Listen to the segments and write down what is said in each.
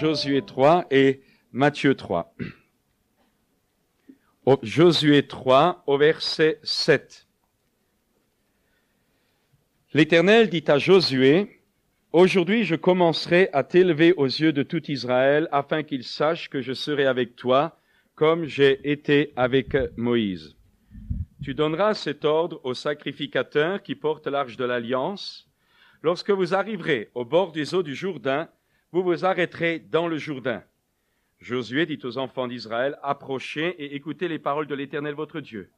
Josué 3 et Matthieu 3. Josué 3 au verset 7. L'Éternel dit à Josué, « Aujourd'hui je commencerai à t'élever aux yeux de tout Israël, afin qu'ils sachent que je serai avec toi, comme j'ai été avec Moïse. Tu donneras cet ordre aux sacrificateurs qui portent l'arche de l'Alliance. Lorsque vous arriverez au bord des eaux du Jourdain, vous vous arrêterez dans le Jourdain. » Josué dit aux enfants d'Israël, « Approchez et écoutez les paroles de l'Éternel votre Dieu. »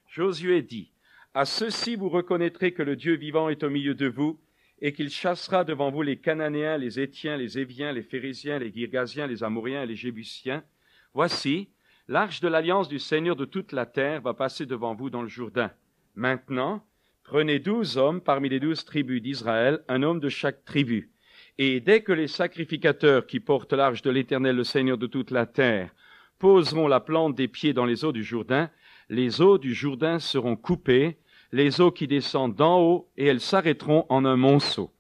Josué dit, « À ceux-ci vous reconnaîtrez que le Dieu vivant est au milieu de vous, et qu'il chassera devant vous les Cananéens, les Héthiens, les Éviens, les Phéréziens, les Girgasiens, les Amoréens et les Jébusiens. Voici, l'arche de l'alliance du Seigneur de toute la terre va passer devant vous dans le Jourdain. Maintenant, prenez 12 hommes parmi les 12 tribus d'Israël, un homme de chaque tribu. Et dès que les sacrificateurs qui portent l'arche de l'Éternel, le Seigneur de toute la terre, poseront la plante des pieds dans les eaux du Jourdain, les eaux du Jourdain seront coupées, les eaux qui descendent d'en haut, et elles s'arrêteront en un monceau.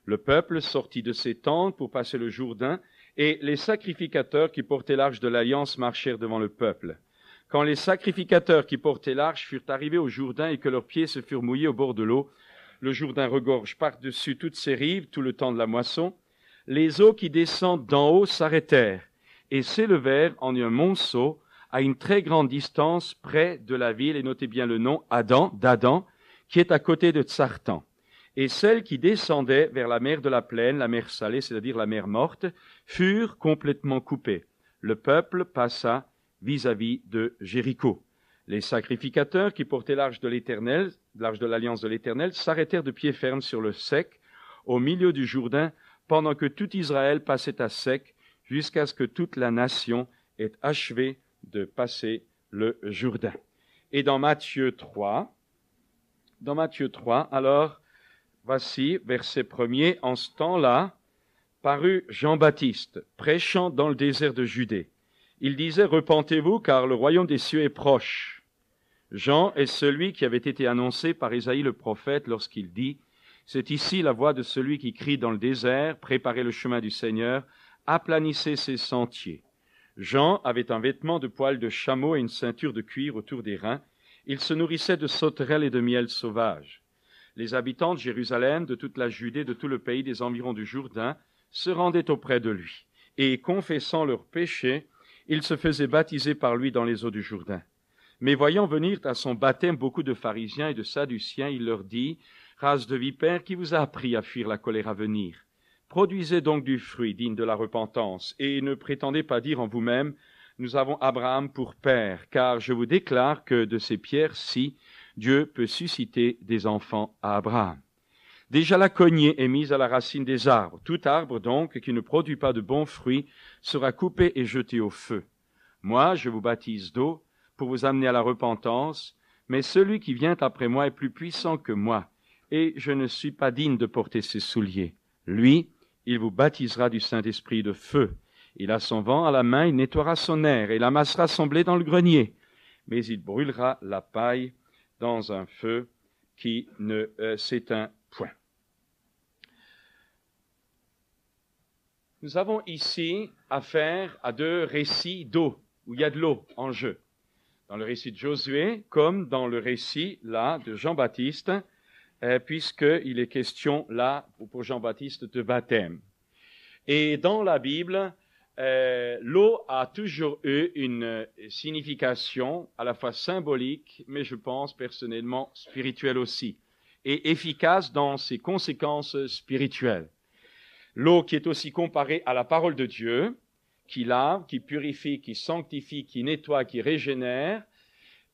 Le peuple sortit de ses tentes pour passer le Jourdain, et les sacrificateurs qui portaient l'arche de l'Alliance marchèrent devant le peuple. Quand les sacrificateurs qui portaient l'arche furent arrivés au Jourdain et que leurs pieds se furent mouillés au bord de l'eau, le Jourdain regorge par-dessus toutes ses rives tout le temps de la moisson, les eaux qui descendent d'en haut s'arrêtèrent et s'élevèrent en un monceau à une très grande distance près de la ville, et notez bien le nom d'Adam, qui est à côté de Tsartan. Et celles qui descendaient vers la mer de la plaine, la mer salée, c'est-à-dire la mer morte, furent complètement coupées. Le peuple passa vis-à-vis de Jéricho. Les sacrificateurs qui portaient l'arche de l'Éternel, l'arche de l'Alliance de l'Éternel, s'arrêtèrent de pied ferme sur le sec, au milieu du Jourdain, pendant que tout Israël passait à sec, jusqu'à ce que toute la nation ait achevé de passer le Jourdain. Et dans Matthieu 3, alors, voici, verset 1er, en ce temps-là, parut Jean-Baptiste, prêchant dans le désert de Judée. Il disait, « Repentez-vous, car le royaume des cieux est proche. » Jean est celui qui avait été annoncé par Isaïe le prophète lorsqu'il dit, « C'est ici la voix de celui qui crie dans le désert, préparez le chemin du Seigneur, aplanissez ses sentiers. » Jean avait un vêtement de poil de chameau et une ceinture de cuir autour des reins. Il se nourrissait de sauterelles et de miel sauvage. Les habitants de Jérusalem, de toute la Judée, de tout le pays des environs du Jourdain, se rendaient auprès de lui. Et confessant leurs péchés, ils se faisaient baptiser par lui dans les eaux du Jourdain. Mais voyant venir à son baptême beaucoup de pharisiens et de sadduciens, il leur dit, « Race de vipères, qui vous a appris à fuir la colère à venir? Produisez donc du fruit digne de la repentance, et ne prétendez pas dire en vous-même, nous avons Abraham pour père, car je vous déclare que de ces pierres-ci, Dieu peut susciter des enfants à Abraham. Déjà la cognée est mise à la racine des arbres. Tout arbre donc qui ne produit pas de bons fruits sera coupé et jeté au feu. Moi, je vous baptise d'eau pour vous amener à la repentance, mais celui qui vient après moi est plus puissant que moi, et je ne suis pas digne de porter ses souliers. Lui, il vous baptisera du Saint-Esprit de feu. Il a son vent à la main, il nettoiera son aire, et il amassera son blé dans le grenier. Mais il brûlera la paille dans un feu qui ne s'éteint point. Nous avons ici affaire à deux récits d'eau, où il y a de l'eau en jeu. Dans le récit de Josué, comme dans le récit, là, de Jean-Baptiste, puisqu'il est question, là, pour Jean-Baptiste, de baptême. Et dans la Bible, l'eau a toujours eu une signification à la fois symbolique, mais je pense personnellement spirituelle aussi, et efficace dans ses conséquences spirituelles. L'eau qui est aussi comparée à la parole de Dieu, qui lave, qui purifie, qui sanctifie, qui nettoie, qui régénère,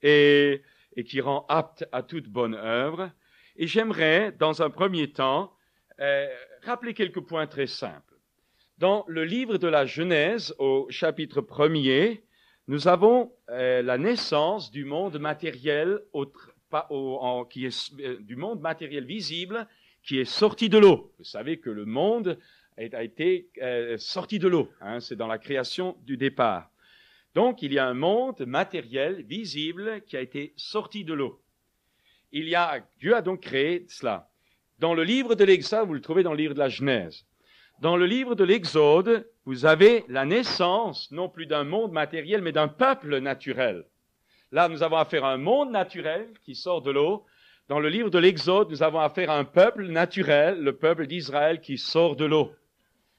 et qui rend apte à toute bonne œuvre. Et j'aimerais, dans un premier temps, rappeler quelques points très simples. Dans le livre de la Genèse, au chapitre 1er, nous avons la naissance du monde matériel, du monde matériel visible, qui est sorti de l'eau. Vous savez que le monde a été sorti de l'eau, c'est dans la création du départ. Donc, il y a un monde matériel, visible, qui a été sorti de l'eau. Dieu a donc créé cela. Dans le livre de l'Exode, vous le trouvez dans le livre de la Genèse. Dans le livre de l'Exode, vous avez la naissance, non plus d'un monde matériel, mais d'un peuple naturel. Là, nous avons affaire à un monde naturel qui sort de l'eau. Dans le livre de l'Exode, nous avons affaire à un peuple naturel, le peuple d'Israël qui sort de l'eau.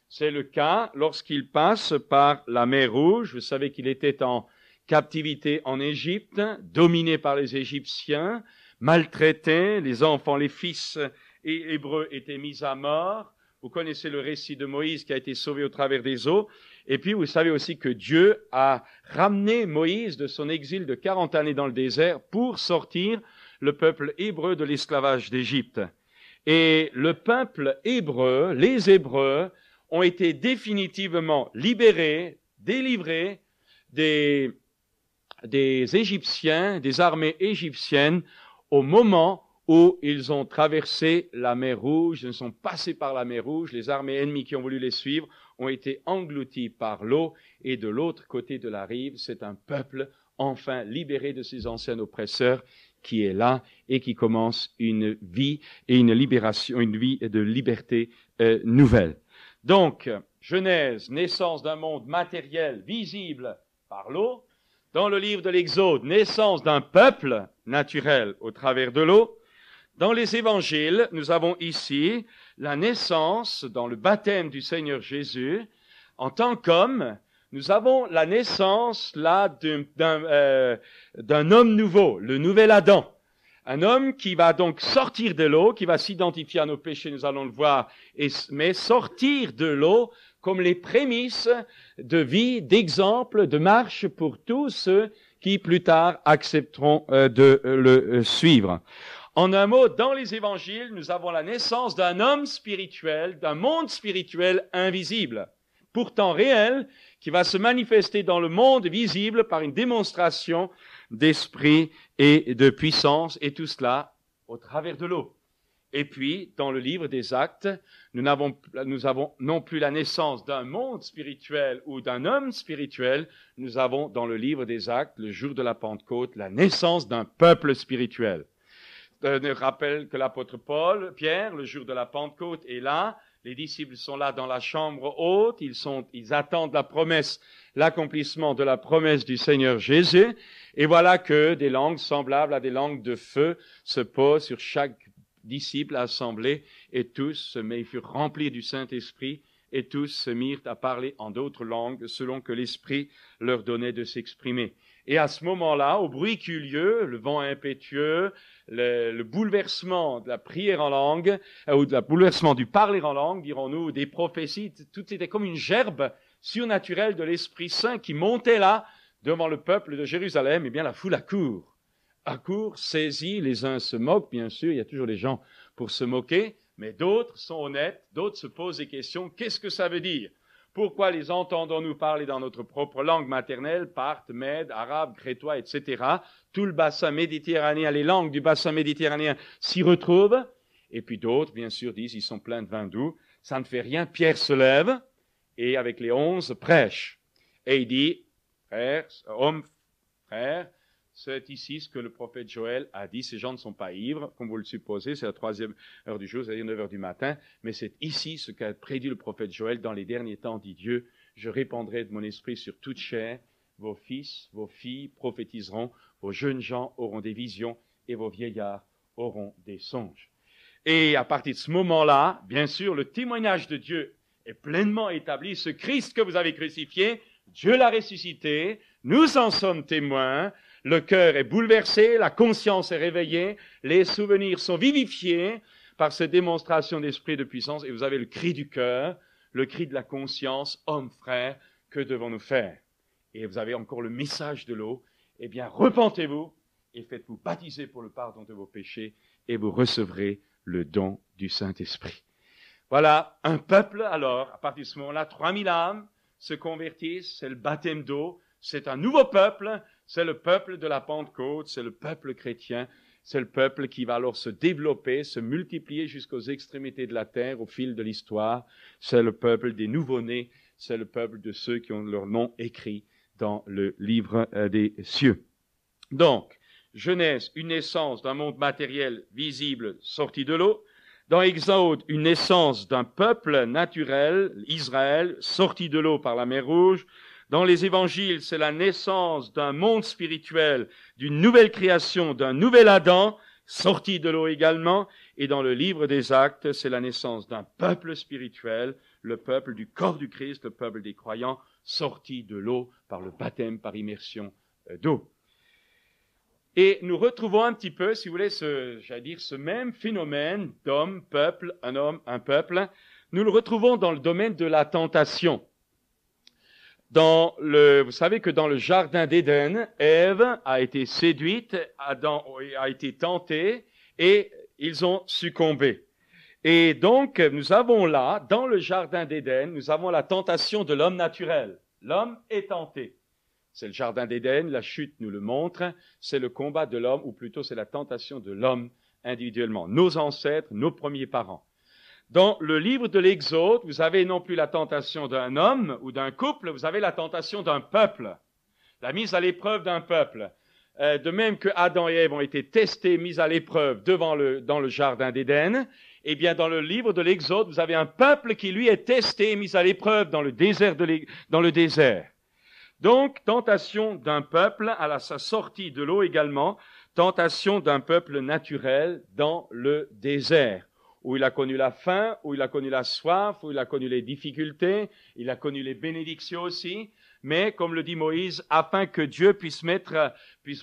C'est le cas lorsqu'il passe par la mer Rouge. Vous savez qu'il était en captivité en Égypte, dominé par les Égyptiens, maltraité, les enfants, les fils hébreux étaient mis à mort. Vous connaissez le récit de Moïse qui a été sauvé au travers des eaux. Et puis vous savez aussi que Dieu a ramené Moïse de son exil de 40 années dans le désert pour sortir le peuple hébreu de l'esclavage d'Égypte. Et le peuple hébreu, les Hébreux, ont été définitivement libérés, délivrés des Égyptiens, des armées égyptiennes, au moment où ils ont traversé la mer Rouge, ils sont passés par la mer Rouge, les armées ennemies qui ont voulu les suivre ont été englouties par l'eau, et de l'autre côté de la rive, c'est un peuple enfin libéré de ses anciens oppresseurs qui est là et qui commence une vie et une libération, une vie de liberté nouvelle. Donc, Genèse, naissance d'un monde matériel visible par l'eau. Dans le livre de l'Exode, naissance d'un peuple naturel au travers de l'eau. Dans les évangiles, nous avons ici la naissance, dans le baptême du Seigneur Jésus, en tant qu'homme, nous avons la naissance là d'un homme nouveau, le nouvel Adam. Un homme qui va donc sortir de l'eau, qui va s'identifier à nos péchés, nous allons le voir, mais sortir de l'eau comme les prémices de vie, d'exemple, de marche pour tous ceux qui plus tard accepteront de le suivre. En un mot, dans les évangiles, nous avons la naissance d'un homme spirituel, d'un monde spirituel invisible, pourtant réel, qui va se manifester dans le monde visible par une démonstration d'esprit et de puissance, et tout cela au travers de l'eau. Et puis, dans le livre des Actes, nous avons non plus la naissance d'un monde spirituel ou d'un homme spirituel, nous avons dans le livre des Actes, le jour de la Pentecôte, la naissance d'un peuple spirituel. Je rappelle que l'apôtre Pierre, le jour de la Pentecôte, est là. Les disciples sont là dans la chambre haute. Ils attendent la promesse, l'accomplissement de la promesse du Seigneur Jésus. Et voilà que des langues semblables à des langues de feu se posent sur chaque disciple assemblé, et tous furent remplis du Saint-Esprit, et tous se mirent à parler en d'autres langues selon que l'Esprit leur donnait de s'exprimer. Et à ce moment-là, au bruit qui eut lieu, le vent impétueux, le bouleversement de la prière en langue, ou de la bouleversement du parler en langue, dirons-nous, des prophéties, tout était comme une gerbe surnaturelle de l'Esprit Saint qui montait là devant le peuple de Jérusalem. Eh bien, la foule accourt, saisie, les uns se moquent, bien sûr, il y a toujours des gens pour se moquer, mais d'autres sont honnêtes, d'autres se posent des questions. Qu'est-ce que ça veut dire? Pourquoi les entendons-nous parler dans notre propre langue maternelle, parthes, mèdes, arabes, crétois, etc. Tout le bassin méditerranéen, les langues du bassin méditerranéen s'y retrouvent. Et puis d'autres, bien sûr, disent, ils sont pleins de vin doux. Ça ne fait rien. Pierre se lève et avec les 11 prêche. Et il dit, frères, hommes, frères, c'est ici ce que le prophète Joël a dit. Ces gens ne sont pas ivres, comme vous le supposez, c'est la 3e heure du jour, c'est-à-dire 9 heures du matin, mais c'est ici ce qu'a prédit le prophète Joël. Dans les derniers temps, dit Dieu, je répandrai de mon esprit sur toute chair, vos fils, vos filles prophétiseront, vos jeunes gens auront des visions, et vos vieillards auront des songes. Et à partir de ce moment-là, bien sûr, le témoignage de Dieu est pleinement établi. Ce Christ que vous avez crucifié, Dieu l'a ressuscité, nous en sommes témoins. Le cœur est bouleversé, la conscience est réveillée, les souvenirs sont vivifiés par cette démonstration d'esprit de puissance, et vous avez le cri du cœur, le cri de la conscience, homme, frère, que devons-nous faire? Et vous avez encore le message de l'eau, eh bien, repentez-vous et faites-vous baptiser pour le pardon de vos péchés, et vous recevrez le don du Saint-Esprit. Voilà, un peuple, alors, à partir de ce moment-là, 3000 âmes se convertissent, c'est le baptême d'eau, c'est un nouveau peuple, c'est le peuple de la Pentecôte, c'est le peuple chrétien, c'est le peuple qui va alors se développer, se multiplier jusqu'aux extrémités de la terre au fil de l'histoire. C'est le peuple des nouveau-nés, c'est le peuple de ceux qui ont leur nom écrit dans le livre des cieux. Donc, Genèse, une naissance d'un monde matériel visible sorti de l'eau, Dans Exode, une naissance d'un peuple naturel, Israël, sorti de l'eau par la mer Rouge. Dans les évangiles, c'est la naissance d'un monde spirituel, d'une nouvelle création, d'un nouvel Adam, sorti de l'eau également. Et dans le livre des Actes, c'est la naissance d'un peuple spirituel, le peuple du corps du Christ, le peuple des croyants, sorti de l'eau par le baptême, par immersion d'eau. Et nous retrouvons un petit peu, si vous voulez, ce même phénomène d'homme, peuple, un homme, un peuple. Nous le retrouvons dans le domaine de la tentation. Vous savez que dans le jardin d'Éden, Ève a été séduite, Adam a été tenté et ils ont succombé. Et donc, nous avons là, dans le jardin d'Éden, nous avons la tentation de l'homme naturel. L'homme est tenté. C'est le jardin d'Éden, la chute nous le montre, c'est le combat de l'homme, ou plutôt c'est la tentation de l'homme individuellement, nos ancêtres, nos premiers parents. Dans le livre de l'Exode, vous avez non plus la tentation d'un homme ou d'un couple, vous avez la tentation d'un peuple, la mise à l'épreuve d'un peuple. De même que Adam et Ève ont été testés, mis à l'épreuve dans le jardin d'Éden, eh bien dans le livre de l'Exode, vous avez un peuple qui lui est testé, mis à l'épreuve dans le désert. Donc, tentation d'un peuple à sa sortie de l'eau également, tentation d'un peuple naturel dans le désert, où il a connu la faim, où il a connu la soif, où il a connu les difficultés, il a connu les bénédictions aussi, mais comme le dit Moïse, afin que Dieu puisse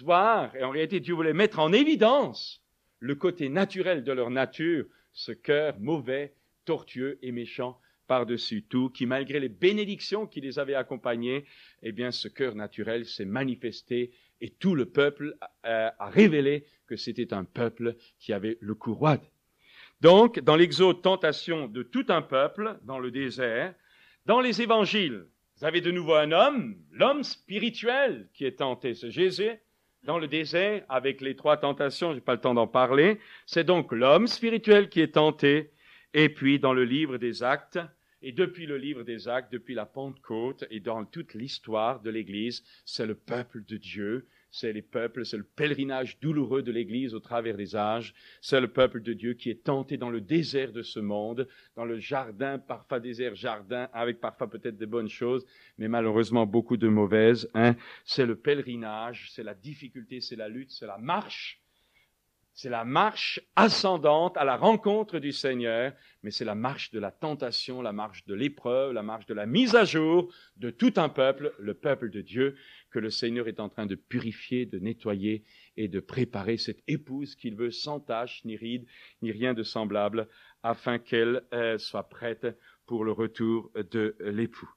voir, et en réalité Dieu voulait mettre en évidence le côté naturel de leur nature, ce cœur mauvais, tortueux et méchant, par-dessus tout, qui malgré les bénédictions qui les avaient accompagnés, eh bien ce cœur naturel s'est manifesté et tout le peuple a révélé que c'était un peuple qui avait le cou roide. Donc, dans l'Exode, tentation de tout un peuple dans le désert. Dans les évangiles, vous avez de nouveau un homme, l'homme spirituel qui est tenté, c'est Jésus, dans le désert avec les 3 tentations, je n'ai pas le temps d'en parler. C'est donc l'homme spirituel qui est tenté. Et puis, dans le livre des Actes, et depuis le livre des Actes, depuis la Pentecôte, et dans toute l'histoire de l'Église, c'est le peuple de Dieu, c'est le pèlerinage douloureux de l'Église au travers des âges, c'est le peuple de Dieu qui est tenté dans le désert de ce monde, dans le jardin, parfois désert, jardin, avec parfois peut-être des bonnes choses, mais malheureusement beaucoup de mauvaises. C'est le pèlerinage, c'est la difficulté, c'est la lutte, c'est la marche. C'est la marche ascendante à la rencontre du Seigneur, mais c'est la marche de la tentation, la marche de l'épreuve, la marche de la mise à jour de tout un peuple, le peuple de Dieu, que le Seigneur est en train de purifier, de nettoyer et de préparer cette épouse qu'il veut sans tache, ni ride, ni rien de semblable, afin qu'elle soit prête pour le retour de l'époux.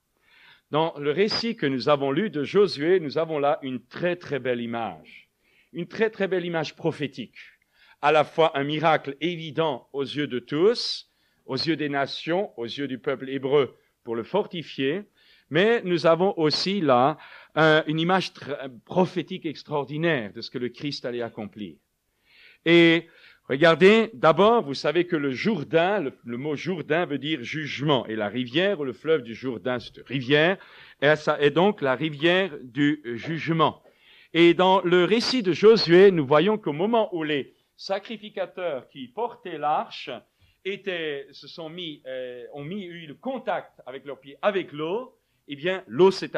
Dans le récit que nous avons lu de Josué, nous avons là une très très belle image prophétique. À la fois un miracle évident aux yeux de tous, aux yeux des nations, aux yeux du peuple hébreu pour le fortifier, mais nous avons aussi là une image prophétique extraordinaire de ce que le Christ allait accomplir. Et regardez, d'abord, vous savez que le Jourdain, le mot Jourdain veut dire jugement, et la rivière ou le fleuve du Jourdain, c'est une rivière, et ça est donc la rivière du jugement. Et dans le récit de Josué, nous voyons qu'au moment où les sacrificateurs qui portaient l'arche ont eu le contact avec leurs pieds avec l'eau, eh bien, l'eau s'est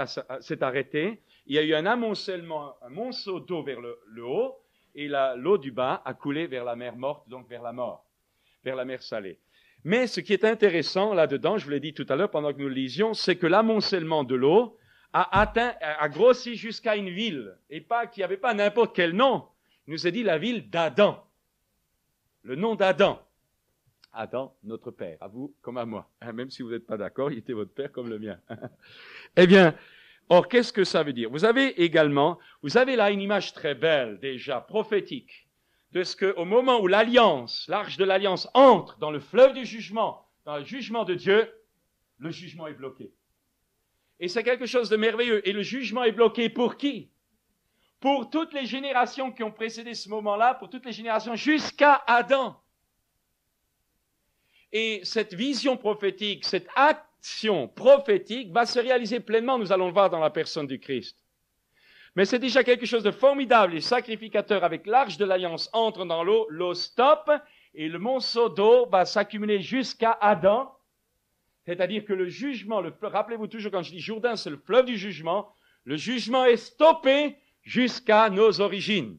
arrêtée. Il y a eu un amoncellement, un monceau d'eau vers le haut, et l'eau du bas a coulé vers la mer morte, donc vers la mort, vers la mer salée. Mais ce qui est intéressant là-dedans, je vous l'ai dit tout à l'heure pendant que nous le lisions, c'est que l'amoncellement de l'eau a grossi jusqu'à une ville, et pas qu'il n'y avait pas n'importe quel nom. Il nous a dit la ville d'Adam. Le nom d'Adam. Adam, notre père, à vous comme à moi. Même si vous n'êtes pas d'accord, il était votre père comme le mien. Eh bien, or, qu'est-ce que ça veut dire? Vous avez là une image très belle, déjà, prophétique, de ce qu'au moment où l'arche de l'alliance entre dans le fleuve du jugement, dans le jugement de Dieu, le jugement est bloqué. Et c'est quelque chose de merveilleux. Et le jugement est bloqué pour qui? Pour toutes les générations qui ont précédé ce moment-là, pour toutes les générations jusqu'à Adam. Et cette vision prophétique, cette action prophétique va se réaliser pleinement, nous allons le voir dans la personne du Christ. Mais c'est déjà quelque chose de formidable. Les sacrificateurs avec l'arche de l'alliance entrent dans l'eau stoppe, et le monceau d'eau va s'accumuler jusqu'à Adam. C'est-à-dire que le jugement, rappelez-vous toujours quand je dis Jourdain, c'est le fleuve du jugement. Le jugement est stoppé jusqu'à nos origines.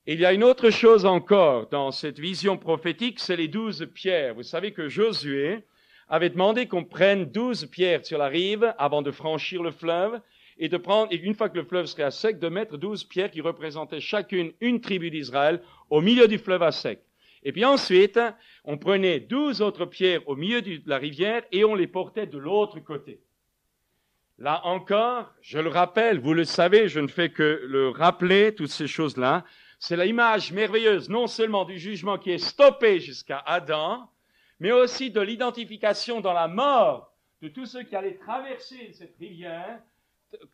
Il y a une autre chose encore dans cette vision prophétique, c'est les 12 pierres. Vous savez que Josué avait demandé qu'on prenne 12 pierres sur la rive avant de franchir le fleuve et de prendre, et une fois que le fleuve serait à sec, de mettre 12 pierres qui représentaient chacune une tribu d'Israël au milieu du fleuve à sec. Et puis ensuite, on prenait 12 autres pierres au milieu de la rivière et on les portait de l'autre côté. Là encore, je le rappelle, vous le savez, je ne fais que le rappeler, toutes ces choses-là. C'est l'image merveilleuse, non seulement du jugement qui est stoppé jusqu'à Adam, mais aussi de l'identification dans la mort de tous ceux qui allaient traverser cette rivière,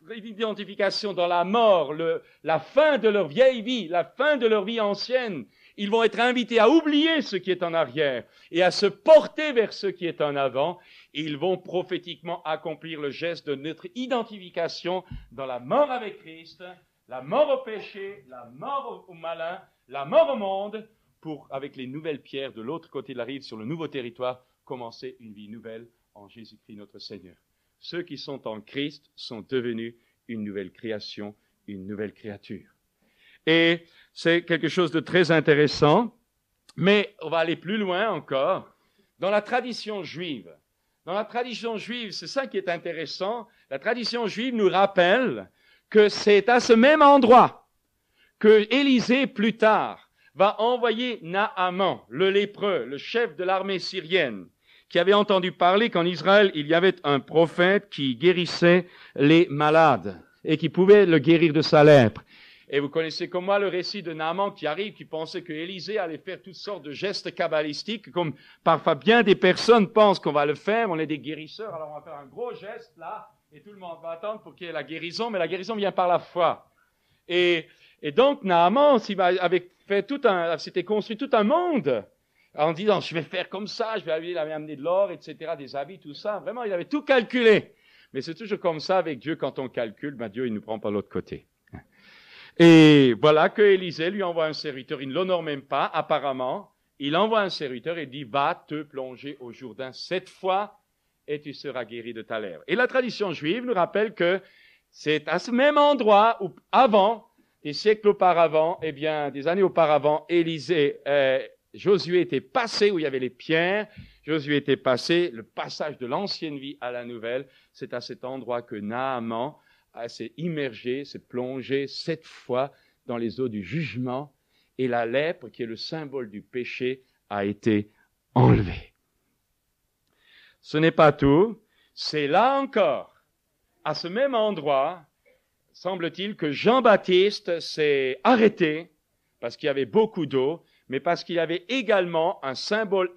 l'identification dans la mort, la fin de leur vieille vie, la fin de leur vie ancienne. Ils vont être invités à oublier ce qui est en arrière et à se porter vers ce qui est en avant. Et ils vont prophétiquement accomplir le geste de notre identification dans la mort avec Christ, la mort au péché, la mort au malin, la mort au monde, pour, avec les nouvelles pierres de l'autre côté de la rive, sur le nouveau territoire, commencer une vie nouvelle en Jésus-Christ notre Seigneur. Ceux qui sont en Christ sont devenus une nouvelle création, une nouvelle créature. Et c'est quelque chose de très intéressant, mais on va aller plus loin encore. Dans la tradition juive, c'est ça qui est intéressant, la tradition juive nous rappelle que c'est à ce même endroit que Élisée, plus tard, va envoyer Naaman, le lépreux, le chef de l'armée syrienne, qui avait entendu parler qu'en Israël, il y avait un prophète qui guérissait les malades et qui pouvait le guérir de sa lèpre. Et vous connaissez comme moi le récit de Naaman qui arrive, qui pensait que Élisée allait faire toutes sortes de gestes kabbalistiques, comme parfois bien des personnes pensent qu'on va le faire, on est des guérisseurs, alors on va faire un gros geste là, et tout le monde va attendre pour qu'il y ait la guérison, mais la guérison vient par la foi. Et donc Naaman s'était construit tout un monde, en disant, je vais faire comme ça, il avait amené de l'or, etc., des habits, tout ça. Vraiment, il avait tout calculé. Mais c'est toujours comme ça avec Dieu, quand on calcule, Dieu, il nous prend par l'autre côté. Et voilà que Élisée lui envoie un serviteur, il ne l'honore même pas, apparemment. Il envoie un serviteur et dit, va te plonger au Jourdain 7 fois et tu seras guéri de ta lèpre. Et la tradition juive nous rappelle que c'est à ce même endroit où, avant, des siècles auparavant, des années auparavant, Josué était passé, où il y avait les pierres, Josué était passé, le passage de l'ancienne vie à la nouvelle, c'est à cet endroit que Naaman s'est immergé, s'est plongé 7 fois dans les eaux du jugement, et la lèpre, qui est le symbole du péché, a été enlevée. Ce n'est pas tout, c'est là encore, à ce même endroit, semble-t-il que Jean-Baptiste s'est arrêté, parce qu'il y avait beaucoup d'eau, mais parce qu'il y avait également un symbole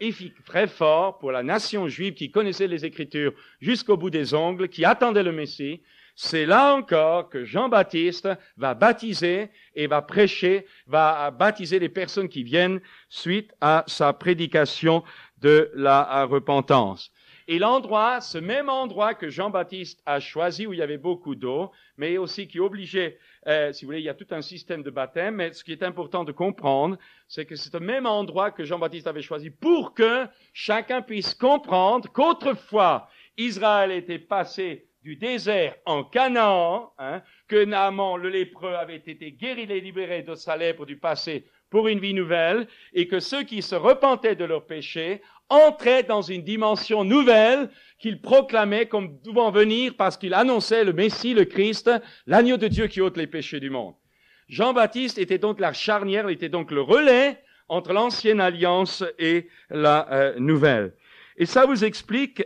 très fort pour la nation juive qui connaissait les Écritures jusqu'au bout des ongles, qui attendait le Messie. C'est là encore que Jean-Baptiste va baptiser et va prêcher, va baptiser les personnes qui viennent suite à sa prédication de la repentance. Et l'endroit, ce même endroit que Jean-Baptiste a choisi, où il y avait beaucoup d'eau, mais aussi qui obligeait, si vous voulez, il y a tout un système de baptême, mais ce qui est important de comprendre, c'est que c'est le même endroit que Jean-Baptiste avait choisi pour que chacun puisse comprendre qu'autrefois, Israël était passé du désert en Canaan, que Naaman, le lépreux, avait été guéri et libéré de sa lèpre du passé pour une vie nouvelle, et que ceux qui se repentaient de leurs péchés entraient dans une dimension nouvelle qu'il proclamait comme devant venir parce qu'il annonçait le Messie, le Christ, l'agneau de Dieu qui ôte les péchés du monde. Jean-Baptiste était donc la charnière, il était donc le relais entre l'ancienne alliance et la nouvelle. Et ça vous explique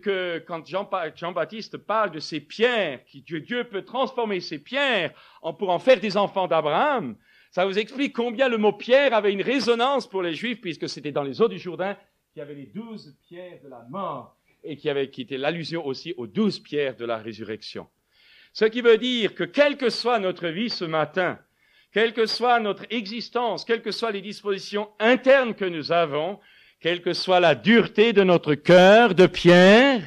que quand Jean-Baptiste parle de ces pierres, que Dieu peut transformer ces pierres pour en faire des enfants d'Abraham, ça vous explique combien le mot pierre avait une résonance pour les Juifs, puisque c'était dans les eaux du Jourdain qu'il y avait les 12 pierres de la mort, et qui était l'allusion aussi aux 12 pierres de la résurrection. Ce qui veut dire que quelle que soit notre vie ce matin, quelle que soit notre existence, quelles que soient les dispositions internes que nous avons, quelle que soit la dureté de notre cœur de pierre,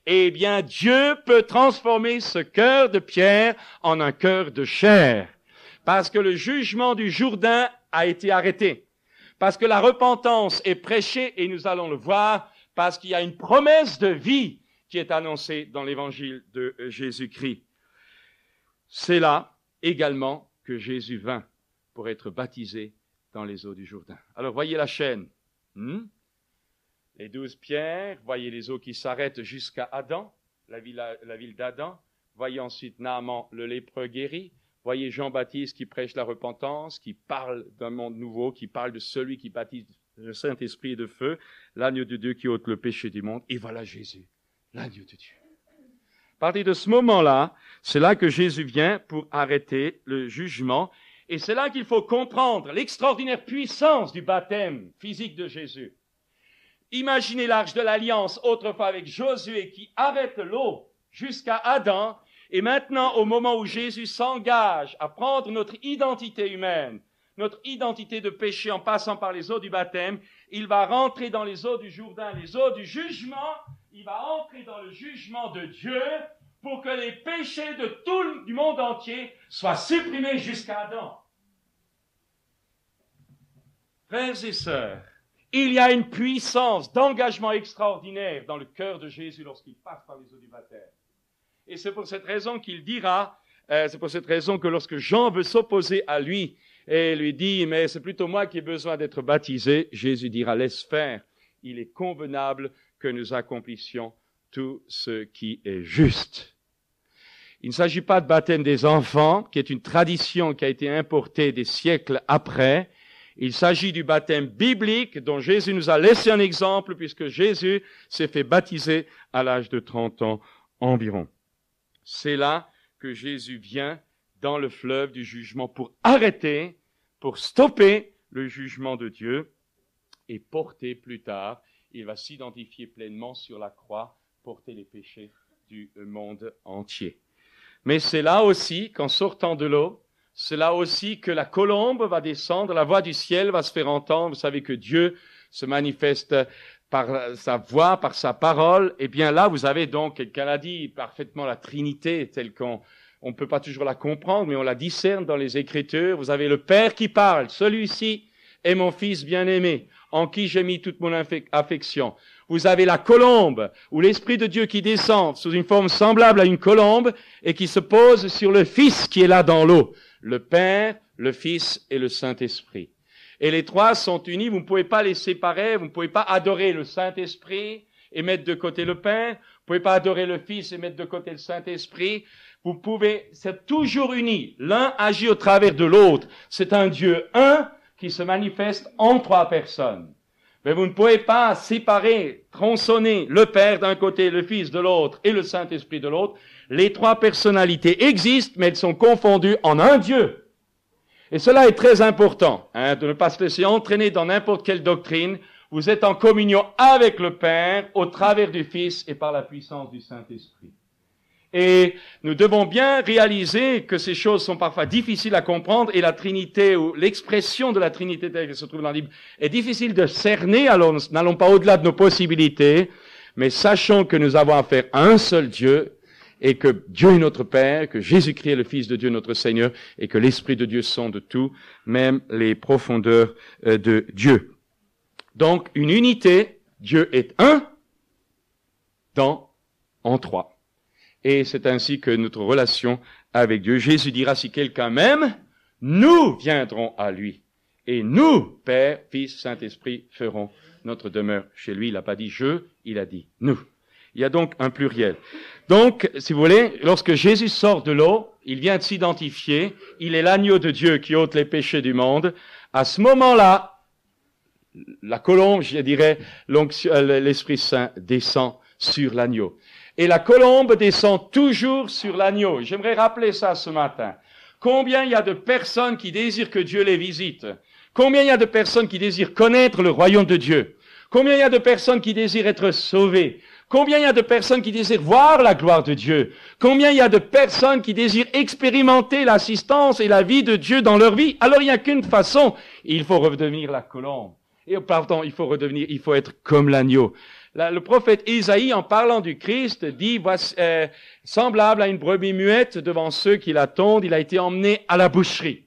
eh bien Dieu peut transformer ce cœur de pierre en un cœur de chair. parce que le jugement du Jourdain a été arrêté, parce que la repentance est prêchée, et nous allons le voir, parce qu'il y a une promesse de vie qui est annoncée dans l'évangile de Jésus-Christ. C'est là également que Jésus vint pour être baptisé dans les eaux du Jourdain. Alors voyez la chaîne. Les 12 pierres, voyez les eaux qui s'arrêtent jusqu'à Adam, la ville d'Adam. Voyez ensuite Naaman, le lépreux guéri. Voyez Jean-Baptiste qui prêche la repentance, qui parle d'un monde nouveau, qui parle de celui qui baptise le Saint-Esprit et de feu, l'agneau de Dieu qui ôte le péché du monde. Et voilà Jésus, l'agneau de Dieu. À partir de ce moment-là, c'est là que Jésus vient pour arrêter le jugement. Et c'est là qu'il faut comprendre l'extraordinaire puissance du baptême physique de Jésus. Imaginez l'Arche de l'Alliance, autrefois avec Josué, qui arrête l'eau jusqu'à Adam. Et maintenant, au moment où Jésus s'engage à prendre notre identité humaine, notre identité de péché en passant par les eaux du baptême, il va rentrer dans les eaux du Jourdain, les eaux du jugement. Il va entrer dans le jugement de Dieu pour que les péchés du monde entier soient supprimés jusqu'à Adam. Frères et sœurs, il y a une puissance d'engagement extraordinaire dans le cœur de Jésus lorsqu'il passe par les eaux du baptême. Et c'est pour cette raison qu'il dira, c'est pour cette raison que lorsque Jean veut s'opposer à lui et lui dit « Mais c'est plutôt moi qui ai besoin d'être baptisé », Jésus dira « Laisse faire, il est convenable que nous accomplissions tout ce qui est juste. » Il ne s'agit pas de baptême des enfants, qui est une tradition qui a été importée des siècles après. Il s'agit du baptême biblique dont Jésus nous a laissé un exemple, puisque Jésus s'est fait baptiser à l'âge de 30 ans environ. C'est là que Jésus vient dans le fleuve du jugement pour arrêter, pour stopper le jugement de Dieu et porter plus tard, il va s'identifier pleinement sur la croix, porter les péchés du monde entier. Mais c'est là aussi qu'en sortant de l'eau, c'est là aussi que la colombe va descendre, la voix du ciel va se faire entendre. Vous savez que Dieu se manifeste par sa voix, par sa parole. Et bien là, vous avez donc, quelqu'un l'a dit, parfaitement la Trinité, telle qu'on ne peut pas toujours la comprendre, mais on la discerne dans les Écritures. Vous avez le Père qui parle, celui-ci est mon Fils bien-aimé, en qui j'ai mis toute mon affection. Vous avez la colombe, ou l'Esprit de Dieu qui descend sous une forme semblable à une colombe et qui se pose sur le Fils qui est là dans l'eau. Le Père, le Fils et le Saint-Esprit. Et les trois sont unis, vous ne pouvez pas les séparer, vous ne pouvez pas adorer le Saint-Esprit et mettre de côté le Père, vous ne pouvez pas adorer le Fils et mettre de côté le Saint-Esprit. Vous pouvez, c'est toujours uni. L'un agit au travers de l'autre. C'est un Dieu un qui se manifeste en trois personnes. Mais vous ne pouvez pas séparer, tronçonner le Père d'un côté, le Fils de l'autre et le Saint-Esprit de l'autre. Les trois personnalités existent, mais elles sont confondues en un Dieu. Et cela est très important, de ne pas se laisser entraîner dans n'importe quelle doctrine. Vous êtes en communion avec le Père, au travers du Fils et par la puissance du Saint-Esprit. Et nous devons bien réaliser que ces choses sont parfois difficiles à comprendre et la Trinité ou l'expression de la Trinité telle qu'elle se trouve dans la Bible est difficile de cerner, alors n'allons pas au-delà de nos possibilités, mais sachons que nous avons affaire à un seul Dieu et que Dieu est notre Père, que Jésus-Christ est le Fils de Dieu notre Seigneur et que l'Esprit de Dieu sonde de tout, même les profondeurs de Dieu. Donc une unité, Dieu est un en trois. Et c'est ainsi que notre relation avec Dieu, Jésus dira, si quelqu'un m'aime, nous viendrons à lui. Et nous, Père, Fils, Saint-Esprit, ferons notre demeure chez lui. Il n'a pas dit je, il a dit nous. Il y a donc un pluriel. Donc, si vous voulez, lorsque Jésus sort de l'eau, il vient de s'identifier, il est l'agneau de Dieu qui ôte les péchés du monde. À ce moment-là, la colombe, je dirais, l'Esprit Saint descend sur l'agneau. Et la colombe descend toujours sur l'agneau. J'aimerais rappeler ça ce matin. Combien il y a de personnes qui désirent que Dieu les visite? Combien il y a de personnes qui désirent connaître le royaume de Dieu? Combien il y a de personnes qui désirent être sauvées? Combien il y a de personnes qui désirent voir la gloire de Dieu? Combien il y a de personnes qui désirent expérimenter l'assistance et la vie de Dieu dans leur vie? Alors il n'y a qu'une façon. Il faut redevenir la colombe. Et pardon, il faut être comme l'agneau. Le prophète Isaïe, en parlant du Christ, dit, semblable à une brebis muette devant ceux qui l'attendent, il a été emmené à la boucherie.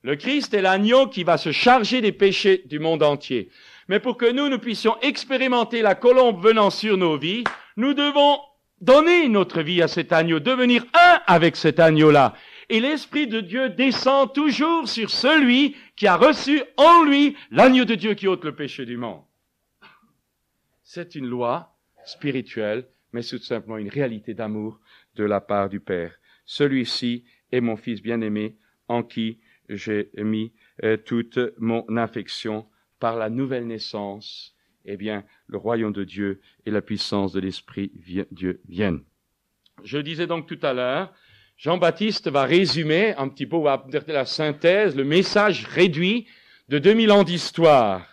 Le Christ est l'agneau qui va se charger des péchés du monde entier. Mais pour que nous puissions expérimenter la colombe venant sur nos vies, nous devons donner notre vie à cet agneau, devenir un avec cet agneau-là. Et l'Esprit de Dieu descend toujours sur celui qui a reçu en lui l'agneau de Dieu qui ôte le péché du monde. C'est une loi spirituelle, mais c'est tout simplement une réalité d'amour de la part du Père. Celui-ci est mon Fils bien-aimé, en qui j'ai mis toute mon affection. Par la nouvelle naissance, eh bien, le royaume de Dieu et la puissance de l'Esprit Dieu viennent. Je disais donc tout à l'heure, Jean-Baptiste va résumer un petit peu, va dire la synthèse, le message réduit de 2000 ans d'histoire.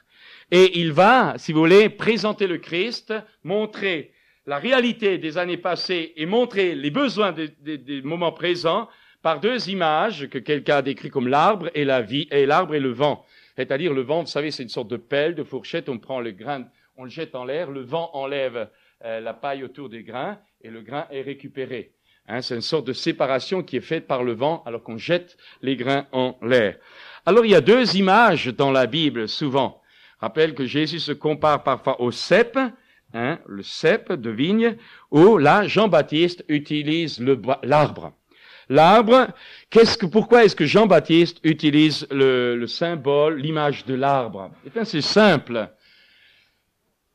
Et il va, si vous voulez, présenter le Christ, montrer la réalité des années passées et montrer les besoins des moments présents par deux images que quelqu'un a décrites comme l'arbre et la vie, et l'arbre et le vent. C'est-à-dire le vent, vous savez, c'est une sorte de pelle, de fourchette, on prend le grain, on le jette en l'air, le vent enlève la paille autour des grains et le grain est récupéré. C'est une sorte de séparation qui est faite par le vent alors qu'on jette les grains en l'air. Alors il y a deux images dans la Bible souvent. Rappelle que Jésus se compare parfois au cep, le cep de vigne, où là Jean-Baptiste utilise l'arbre. L'arbre, pourquoi est-ce que Jean-Baptiste utilise le symbole, l'image de l'arbre? Eh bien, c'est simple.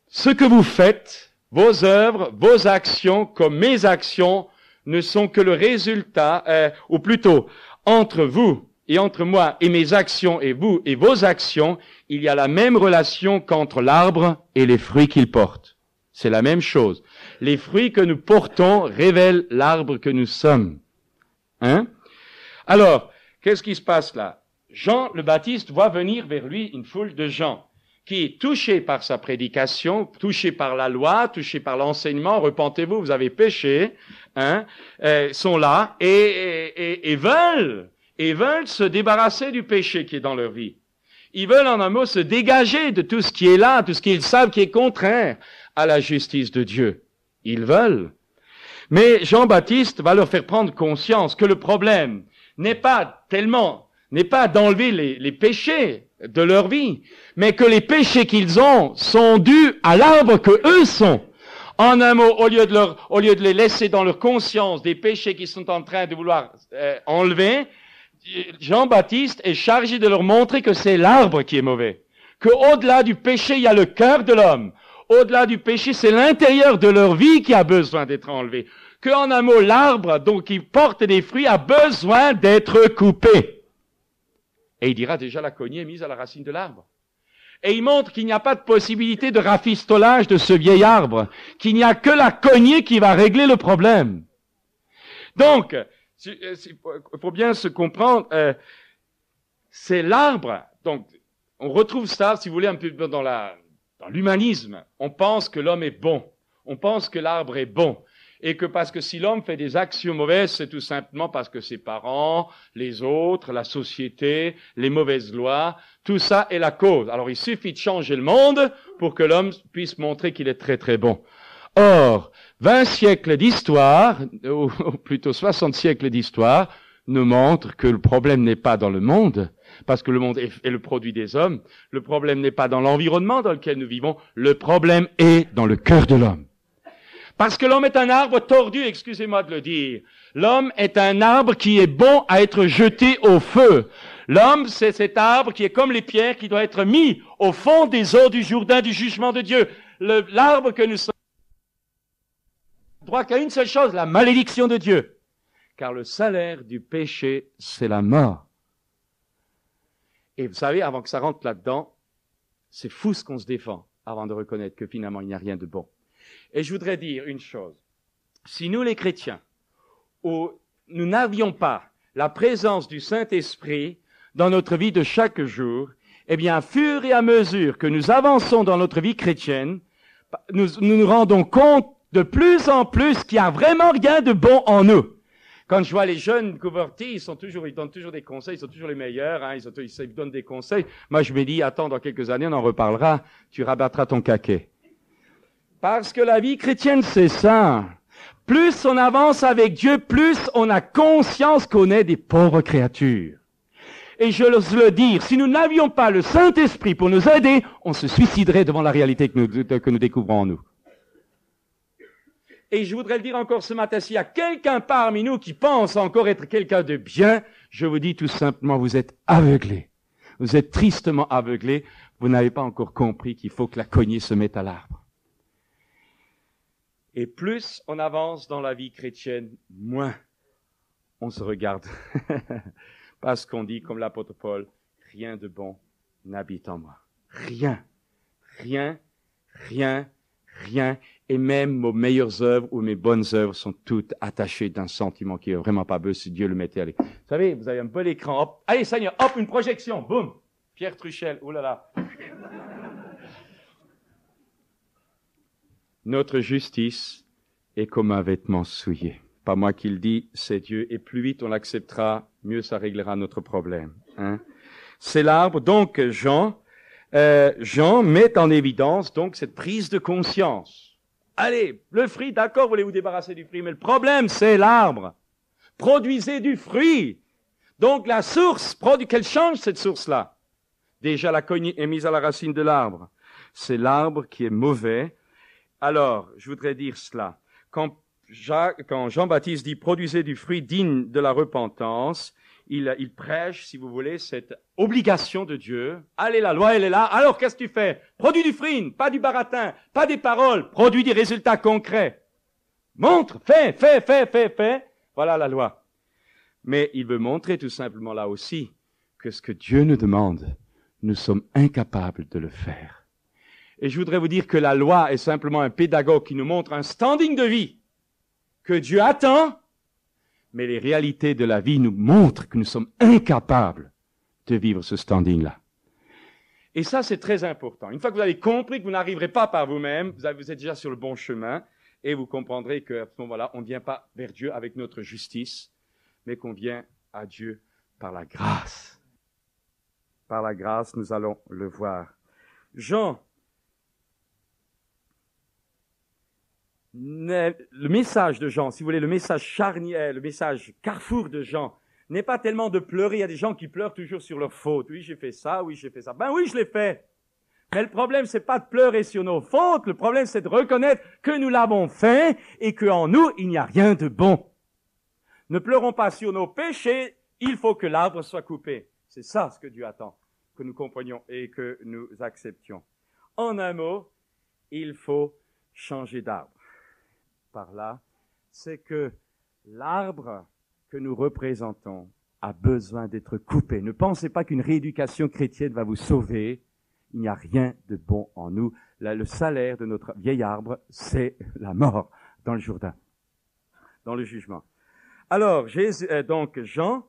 Ce que vous faites, vos œuvres, vos actions, comme mes actions, ne sont que le résultat, ou plutôt, entre vous et entre moi et mes actions et vous et vos actions, il y a la même relation qu'entre l'arbre et les fruits qu'il porte. C'est la même chose. Les fruits que nous portons révèlent l'arbre que nous sommes. Alors, qu'est-ce qui se passe là? Jean le Baptiste voit venir vers lui une foule de gens qui, touchés par sa prédication, touchés par la loi, touchés par l'enseignement, repentez-vous, vous avez péché, sont là et veulent se débarrasser du péché qui est dans leur vie. Ils veulent en un mot se dégager de tout ce qui est là, tout ce qu'ils savent qui est contraire à la justice de Dieu. Ils veulent. Mais Jean-Baptiste va leur faire prendre conscience que le problème n'est pas d'enlever les péchés de leur vie, mais que les péchés qu'ils ont sont dus à l'arbre que eux sont. En un mot, au lieu de les laisser dans leur conscience des péchés qu'ils sont en train de vouloir enlever, Jean-Baptiste est chargé de leur montrer que c'est l'arbre qui est mauvais. Que au-delà du péché, il y a le cœur de l'homme. Au-delà du péché, c'est l'intérieur de leur vie qui a besoin d'être enlevé. Que, en un mot, l'arbre, donc, qui porte des fruits, a besoin d'être coupé. Et il dira déjà la cognée est mise à la racine de l'arbre. Et il montre qu'il n'y a pas de possibilité de rafistolage de ce vieil arbre, qu'il n'y a que la cognée qui va régler le problème. Donc, il faut bien se comprendre, c'est l'arbre. Donc, on retrouve ça, si vous voulez, un peu dans l'humanisme. On pense que l'homme est bon. On pense que l'arbre est bon. Et que parce que si l'homme fait des actions mauvaises, c'est tout simplement parce que ses parents, les autres, la société, les mauvaises lois, tout ça est la cause. Alors il suffit de changer le monde pour que l'homme puisse montrer qu'il est très très bon. Or, 20 siècles d'histoire, ou plutôt 60 siècles d'histoire, nous montrent que le problème n'est pas dans le monde, parce que le monde est le produit des hommes. Le problème n'est pas dans l'environnement dans lequel nous vivons. Le problème est dans le cœur de l'homme. Parce que l'homme est un arbre tordu, excusez-moi de le dire. L'homme est un arbre qui est bon à être jeté au feu. L'homme, c'est cet arbre qui est comme les pierres qui doit être mis au fond des eaux du Jourdain du jugement de Dieu. L'arbre que nous sommes droit qu'à une seule chose, la malédiction de Dieu. Car le salaire du péché, c'est la mort. Et vous savez, avant que ça rentre là-dedans, c'est fou ce qu'on se défend avant de reconnaître que finalement il n'y a rien de bon. Et je voudrais dire une chose. Si nous, les chrétiens, nous n'avions pas la présence du Saint-Esprit dans notre vie de chaque jour, eh bien, à fur et à mesure que nous avançons dans notre vie chrétienne, nous rendons compte de plus en plus qu'il n'y a vraiment rien de bon en nous. Quand je vois les jeunes convertis, ils donnent toujours des conseils, ils sont toujours les meilleurs, ils donnent des conseils. Moi, je me dis, attends, dans quelques années, on en reparlera, tu rabattras ton caquet. Parce que la vie chrétienne, c'est ça. Plus on avance avec Dieu, plus on a conscience qu'on est des pauvres créatures. Et je l'ose le dire, si nous n'avions pas le Saint-Esprit pour nous aider, on se suiciderait devant la réalité que nous découvrons en nous. Et je voudrais le dire encore ce matin, s'il y a quelqu'un parmi nous qui pense encore être quelqu'un de bien, je vous dis tout simplement, vous êtes aveuglés. Vous êtes tristement aveuglés. Vous n'avez pas encore compris qu'il faut que la cognée se mette à l'arbre. Et plus on avance dans la vie chrétienne, moins on se regarde. Parce qu'on dit, comme l'apôtre Paul, rien de bon n'habite en moi. Rien. Rien. Rien. Rien. Et même mes meilleures œuvres ou mes bonnes œuvres sont toutes attachées d'un sentiment qui est vraiment pas beau si Dieu le mettait à l'écran. Vous savez, vous avez un bel écran, hop, allez Seigneur, hop, une projection, boum, Pierre Truchel, oulala. Notre justice est comme un vêtement souillé. Pas moi qui le dis, c'est Dieu. Et plus vite on l'acceptera, mieux ça réglera notre problème. Hein? C'est l'arbre. Donc Jean met en évidence donc cette prise de conscience. Allez, le fruit, d'accord, vous voulez vous débarrasser du fruit, mais le problème, c'est l'arbre. Produisez du fruit. Donc la source, qu'elle change cette source-là. Déjà, la cognée est mise à la racine de l'arbre. C'est l'arbre qui est mauvais. Alors, je voudrais dire cela. Quand Jean-Baptiste dit « produisez du fruit digne de la repentance », il prêche, si vous voulez, cette obligation de Dieu. Allez, la loi, elle est là. Alors, qu'est-ce que tu fais? Produis du fruit, pas du baratin, pas des paroles. Produis des résultats concrets. Montre, fais. Voilà la loi. Mais il veut montrer tout simplement là aussi que ce que Dieu nous demande, nous sommes incapables de le faire. Et je voudrais vous dire que la loi est simplement un pédagogue qui nous montre un standing de vie que Dieu attend, mais les réalités de la vie nous montrent que nous sommes incapables de vivre ce standing-là. Et ça, c'est très important. Une fois que vous avez compris que vous n'arriverez pas par vous-même, vous êtes déjà sur le bon chemin, et vous comprendrez qu'à ce moment-là, on ne vient pas vers Dieu avec notre justice, mais qu'on vient à Dieu par la grâce. Par la grâce, nous allons le voir. Jean, le message de Jean, si vous voulez, le message charnière, le message carrefour de Jean, n'est pas tellement de pleurer. Il y a des gens qui pleurent toujours sur leurs fautes. Oui, j'ai fait ça, oui, j'ai fait ça. Ben oui, je l'ai fait. Mais le problème, c'est pas de pleurer sur nos fautes. Le problème, c'est de reconnaître que nous l'avons fait et qu'en nous, il n'y a rien de bon. Ne pleurons pas sur nos péchés. Il faut que l'arbre soit coupé. C'est ça ce que Dieu attend, que nous comprenions et que nous acceptions. En un mot, il faut changer d'arbre. Par là, c'est que l'arbre que nous représentons a besoin d'être coupé. Ne pensez pas qu'une rééducation chrétienne va vous sauver. Il n'y a rien de bon en nous. Le salaire de notre vieil arbre, c'est la mort dans le Jourdain, dans le jugement. Alors, donc Jean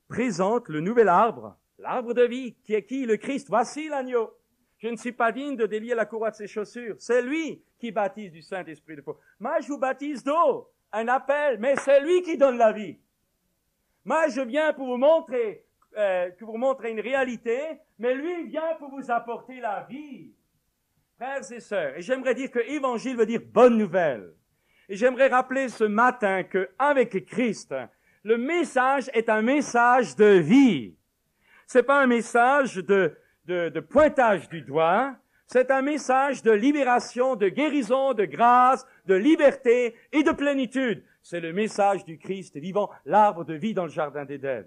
présente le nouvel arbre, l'arbre de vie, qui est qui? Le Christ. Voici l'agneau. Je ne suis pas digne de délier la courroie de ses chaussures. C'est lui qui baptise du Saint-Esprit de feu. Moi, je vous baptise d'eau, un appel, mais c'est lui qui donne la vie. Moi, je viens pour vous montrer une réalité, mais lui, il vient pour vous apporter la vie. Frères et sœurs, et j'aimerais dire que évangile veut dire bonne nouvelle. Et j'aimerais rappeler ce matin que avec Christ, le message est un message de vie. C'est pas un message de pointage du doigt, c'est un message de libération, de guérison, de grâce, de liberté et de plénitude. C'est le message du Christ vivant, l'arbre de vie dans le jardin d'Éden.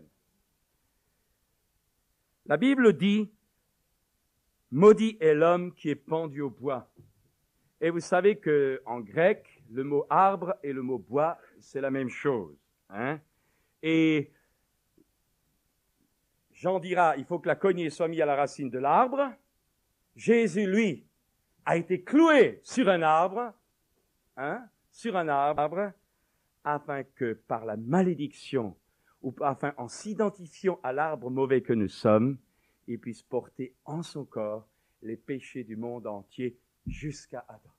La Bible dit, maudit est l'homme qui est pendu au bois. Et vous savez que en grec, le mot arbre et le mot bois, c'est la même chose. Hein? Et Jean dira, il faut que la cognée soit mise à la racine de l'arbre. Jésus, lui, a été cloué sur un arbre, afin que par la malédiction, ou afin en s'identifiant à l'arbre mauvais que nous sommes, il puisse porter en son corps les péchés du monde entier jusqu'à Adam.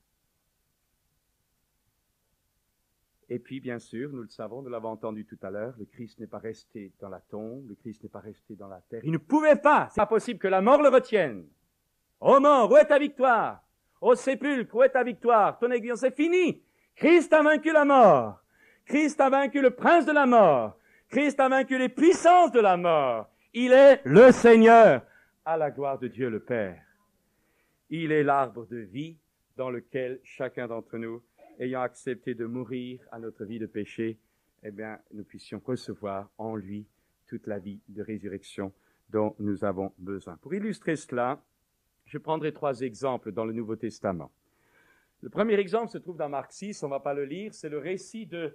Et puis, bien sûr, nous le savons, nous l'avons entendu tout à l'heure, le Christ n'est pas resté dans la tombe, le Christ n'est pas resté dans la terre. Il ne pouvait pas, c'est pas possible que la mort le retienne. Ô mort, où est ta victoire? Ô sépulcre, où est ta victoire? Ton aiguillon, c'est fini. Christ a vaincu la mort. Christ a vaincu le prince de la mort. Christ a vaincu les puissances de la mort. Il est le Seigneur, à la gloire de Dieu le Père. Il est l'arbre de vie dans lequel chacun d'entre nous, ayant accepté de mourir à notre vie de péché, eh bien, nous puissions recevoir en lui toute la vie de résurrection dont nous avons besoin. Pour illustrer cela, je prendrai 3 exemples dans le Nouveau Testament. Le premier exemple se trouve dans Marc 6, on ne va pas le lire, c'est le récit de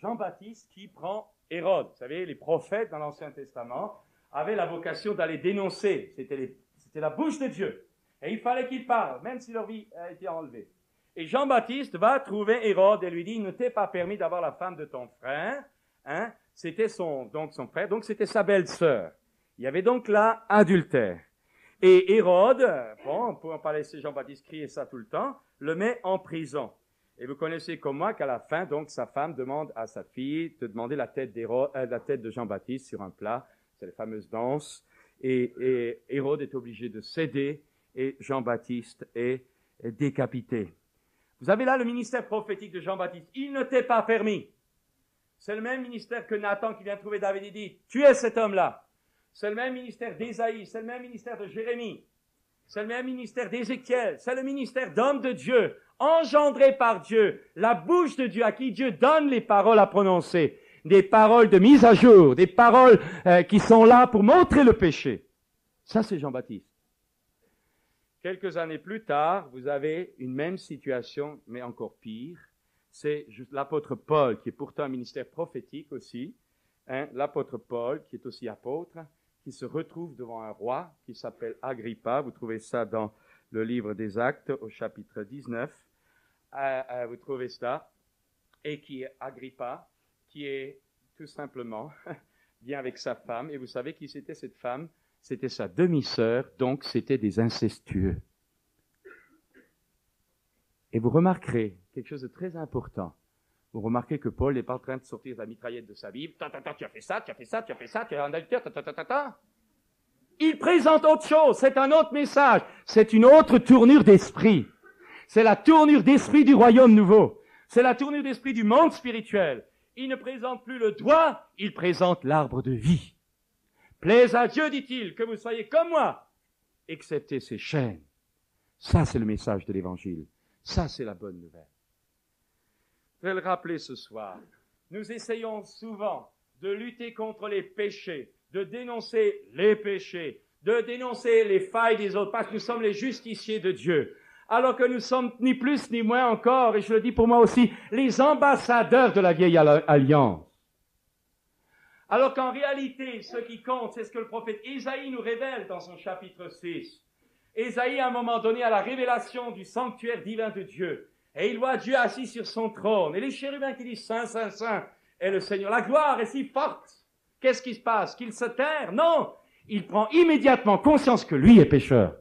Jean-Baptiste qui prend Hérode. Vous savez, les prophètes dans l'Ancien Testament avaient la vocation d'aller dénoncer. C'était la bouche de Dieu. Et il fallait qu'ils parlent, même si leur vie a été enlevée. Et Jean-Baptiste va trouver Hérode et lui dit, il ne t'est pas permis d'avoir la femme de ton frère. Hein? C'était son frère, donc c'était sa belle-sœur. Il y avait donc là adultère. Et Hérode, bon, on ne peut pas laisser Jean-Baptiste crier ça tout le temps, le met en prison. Et vous connaissez comme moi qu'à la fin, donc, sa femme demande à sa fille de demander la tête de Jean-Baptiste sur un plat. C'est les fameuses danses. Et Hérode est obligé de céder et Jean-Baptiste est décapité. Vous avez là le ministère prophétique de Jean-Baptiste. Il ne t'est pas permis. C'est le même ministère que Nathan qui vient trouver David et dit, tu es cet homme-là. C'est le même ministère d'Ésaïe, c'est le même ministère de Jérémie, c'est le même ministère d'Ézéchiel, c'est le ministère d'homme de Dieu, engendré par Dieu, la bouche de Dieu à qui Dieu donne les paroles à prononcer, des paroles de mise à jour, des paroles qui sont là pour montrer le péché. Ça, c'est Jean-Baptiste. Quelques années plus tard, vous avez une même situation, mais encore pire. C'est l'apôtre Paul, qui est pourtant un ministère prophétique aussi, hein, l'apôtre Paul, qui est aussi apôtre, qui se retrouve devant un roi qui s'appelle Agrippa. Vous trouvez ça dans le livre des Actes au chapitre 19. Vous trouvez ça. Et qui est Agrippa, qui est tout simplement bien avec sa femme. Et vous savez qui c'était cette femme? C'était sa demi-sœur, donc c'était des incestueux. Et vous remarquerez quelque chose de très important. Vous remarquez que Paul n'est pas en train de sortir la mitraillette de sa Bible. Tu as fait ça, tu as fait ça, tu as fait ça, tu es un adultère, Il présente autre chose, c'est un autre message, c'est une autre tournure d'esprit. C'est la tournure d'esprit du royaume nouveau. C'est la tournure d'esprit du monde spirituel. Il ne présente plus le doigt, il présente l'arbre de vie. Plaise à Dieu, dit-il, que vous soyez comme moi, excepté ces chaînes. Ça, c'est le message de l'Évangile. Ça, c'est la bonne nouvelle. Je vais le rappeler ce soir. Nous essayons souvent de lutter contre les péchés, de dénoncer les péchés, de dénoncer les failles des autres, parce que nous sommes les justiciers de Dieu. Alors que nous sommes ni plus ni moins encore, et je le dis pour moi aussi, les ambassadeurs de la vieille alliance. Alors qu'en réalité, ce qui compte, c'est ce que le prophète Ésaïe nous révèle dans son chapitre 6. Ésaïe, à un moment donné, a la révélation du sanctuaire divin de Dieu. Et il voit Dieu assis sur son trône. Et les chérubins qui disent « Saint, Saint, Saint » est le Seigneur. La gloire est si forte. Qu'est-ce qui se passe? Qu'il se terre? Non! Il prend immédiatement conscience que lui est pécheur.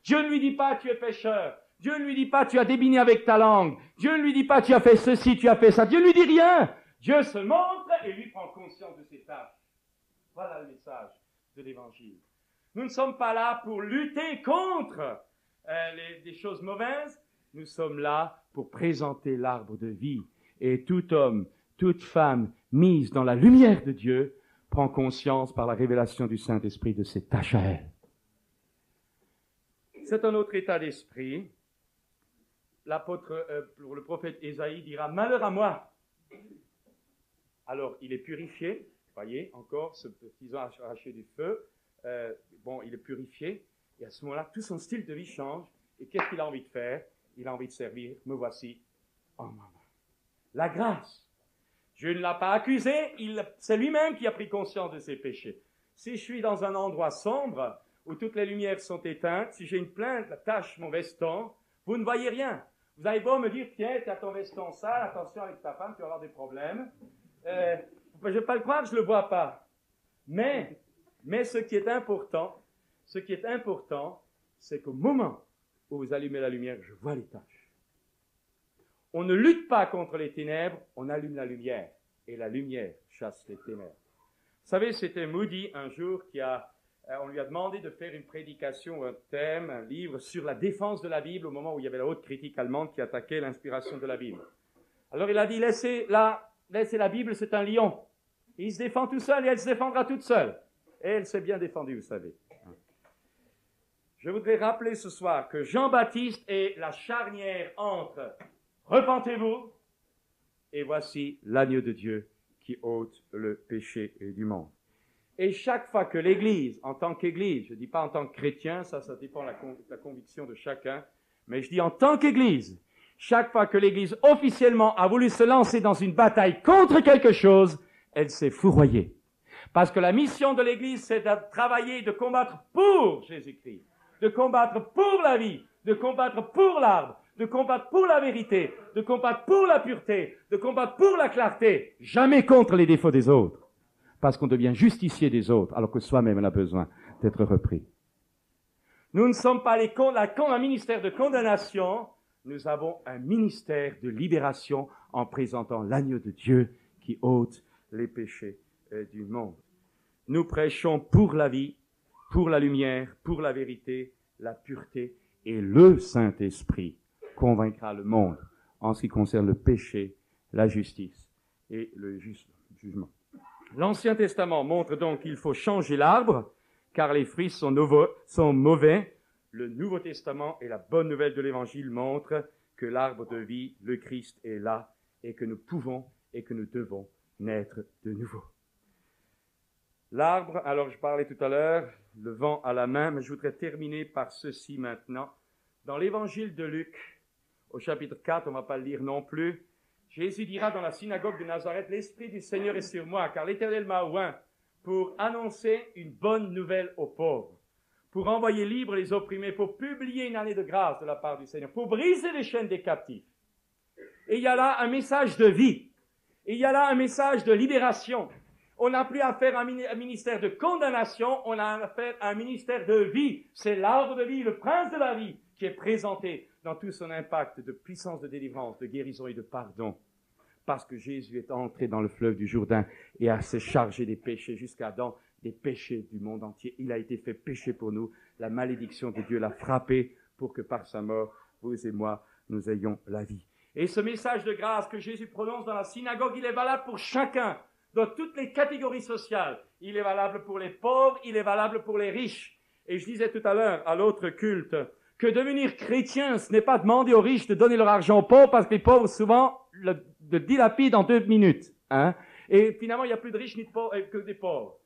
Dieu ne lui dit pas « Tu es pécheur ». Dieu ne lui dit pas « Tu as débiné avec ta langue ». Dieu ne lui dit pas « Tu as fait ceci, tu as fait ça ». Dieu ne lui dit rien. Dieu se montre et lui prend conscience de ses tâches. Voilà le message de l'Évangile. Nous ne sommes pas là pour lutter contre des choses mauvaises. Nous sommes là pour présenter l'arbre de vie. Et tout homme, toute femme mise dans la lumière de Dieu prend conscience par la révélation du Saint-Esprit de ses tâches à elle. C'est un autre état d'esprit. Pour le prophète Ésaïe dira « Malheur à moi ». Alors, il est purifié. Voyez, encore ce petit an arraché du feu. Il est purifié. Et à ce moment-là, tout son style de vie change. Et qu'est-ce qu'il a envie de faire? Il a envie de servir. Me voici. Oh maman. La grâce. Dieu ne l'a pas accusé. C'est lui-même qui a pris conscience de ses péchés. Si je suis dans un endroit sombre, où toutes les lumières sont éteintes, si j'ai une plainte, tache mon veston, vous ne voyez rien. Vous avez beau me dire, tiens, tu as ton veston sale, attention avec ta femme, tu vas avoir des problèmes. Je ne vais pas le croire, je ne le vois pas. Mais ce qui est important, c'est qu'au moment où vous allumez la lumière, je vois les taches. On ne lutte pas contre les ténèbres, on allume la lumière. Et la lumière chasse les ténèbres. Vous savez, c'était Moody un jour on lui a demandé de faire une prédication, un thème, un livre sur la défense de la Bible au moment où il y avait la haute critique allemande qui attaquait l'inspiration de la Bible. Alors il a dit, laissez la Bible, c'est un lion. Il se défend tout seul et elle se défendra toute seule. Et elle s'est bien défendue, vous savez. Je voudrais rappeler ce soir que Jean-Baptiste est la charnière entre « Repentez-vous » et « Voici l'agneau de Dieu qui ôte le péché du monde ». Et chaque fois que l'Église, en tant qu'Église, je ne dis pas en tant que chrétien, ça dépend de la conviction de chacun, mais je dis en tant qu'Église, chaque fois que l'Église officiellement a voulu se lancer dans une bataille contre quelque chose, elle s'est fourroyée. Parce que la mission de l'Église, c'est de travailler, de combattre pour Jésus-Christ, de combattre pour la vie, de combattre pour l'arbre, de combattre pour la vérité, de combattre pour la pureté, de combattre pour la clarté, jamais contre les défauts des autres. Parce qu'on devient justicier des autres, alors que soi-même on a besoin d'être repris. Nous ne sommes pas un ministère de condamnation, nous avons un ministère de libération en présentant l'agneau de Dieu qui ôte les péchés du monde. Nous prêchons pour la vie, pour la lumière, pour la vérité, la pureté, et le Saint-Esprit convaincra le monde en ce qui concerne le péché, la justice et le jugement. L'Ancien Testament montre donc qu'il faut changer l'arbre, car les fruits sont mauvais. Le Nouveau Testament et la bonne nouvelle de l'Évangile montrent que l'arbre de vie, le Christ, est là, et que nous pouvons et que nous devons naître de nouveau. L'arbre, alors je parlais tout à l'heure, le vent à la main, mais je voudrais terminer par ceci maintenant. Dans l'Évangile de Luc, au chapitre 4, on ne va pas le lire non plus, Jésus dira dans la synagogue de Nazareth, « L'Esprit du Seigneur est sur moi, car l'Éternel m'a oint pour annoncer une bonne nouvelle aux pauvres, pour envoyer libres les opprimés, pour publier une année de grâce de la part du Seigneur, pour briser les chaînes des captifs. » Et il y a là un message de vie, il y a là un message de libération. On n'a plus affaire à un ministère de condamnation, on a affaire à un ministère de vie. C'est l'arbre de vie, le prince de la vie, qui est présenté dans tout son impact de puissance de délivrance, de guérison et de pardon. Parce que Jésus est entré dans le fleuve du Jourdain et a se chargé des péchés jusqu'à Adam, des péchés du monde entier. Il a été fait péché pour nous. La malédiction de Dieu l'a frappé pour que par sa mort, vous et moi, nous ayons la vie. Et ce message de grâce que Jésus prononce dans la synagogue, il est valable pour chacun, dans toutes les catégories sociales. Il est valable pour les pauvres, il est valable pour les riches. Et je disais tout à l'heure à l'autre culte que devenir chrétien, ce n'est pas demander aux riches de donner leur argent aux pauvres, parce que les pauvres, souvent, le dilapident en 2 minutes. Et finalement, il n'y a plus de riches ni de pauvres, que des pauvres.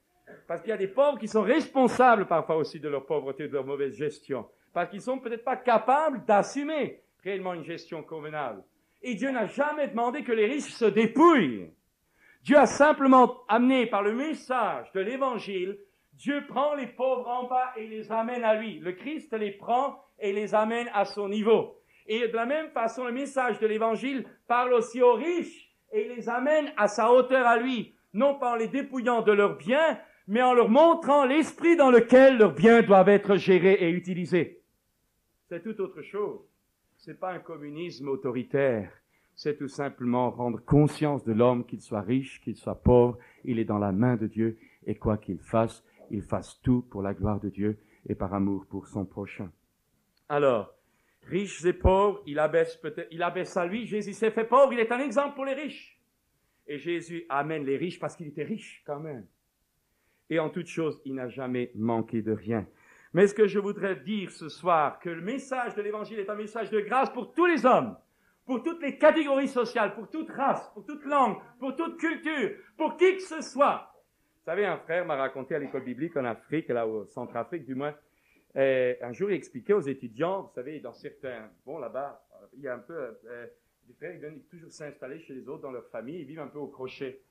Parce qu'il y a des pauvres qui sont responsables parfois aussi de leur pauvreté, de leur mauvaise gestion. Parce qu'ils sont peut-être pas capables d'assumer réellement une gestion convenable. Et Dieu n'a jamais demandé que les riches se dépouillent. Dieu a simplement amené par le message de l'Évangile, Dieu prend les pauvres en bas et les amène à lui. Le Christ les prend et les amène à son niveau. Et de la même façon, le message de l'Évangile parle aussi aux riches et les amène à sa hauteur à lui, non pas en les dépouillant de leurs biens, mais en leur montrant l'esprit dans lequel leurs biens doivent être gérés et utilisés. C'est tout autre chose. C'est pas un communisme autoritaire. C'est tout simplement rendre conscience de l'homme, qu'il soit riche, qu'il soit pauvre, il est dans la main de Dieu, et quoi qu'il fasse, il fasse tout pour la gloire de Dieu et par amour pour son prochain. Alors, riches et pauvres, il abaisse à lui, Jésus s'est fait pauvre, il est un exemple pour les riches. Et Jésus amène les riches parce qu'il était riche quand même. Et en toute chose, il n'a jamais manqué de rien. Mais ce que je voudrais dire ce soir, que le message de l'Évangile est un message de grâce pour tous les hommes, pour toutes les catégories sociales, pour toute race, pour toute langue, pour toute culture, pour qui que ce soit. Vous savez, un frère m'a raconté à l'école biblique en Afrique, là au Centrafrique du moins, un jour il expliquait aux étudiants, vous savez, dans certains, là-bas, il y a un peu, des frères, ils viennent toujours s'installer chez les autres dans leur famille, ils vivent un peu au crochet.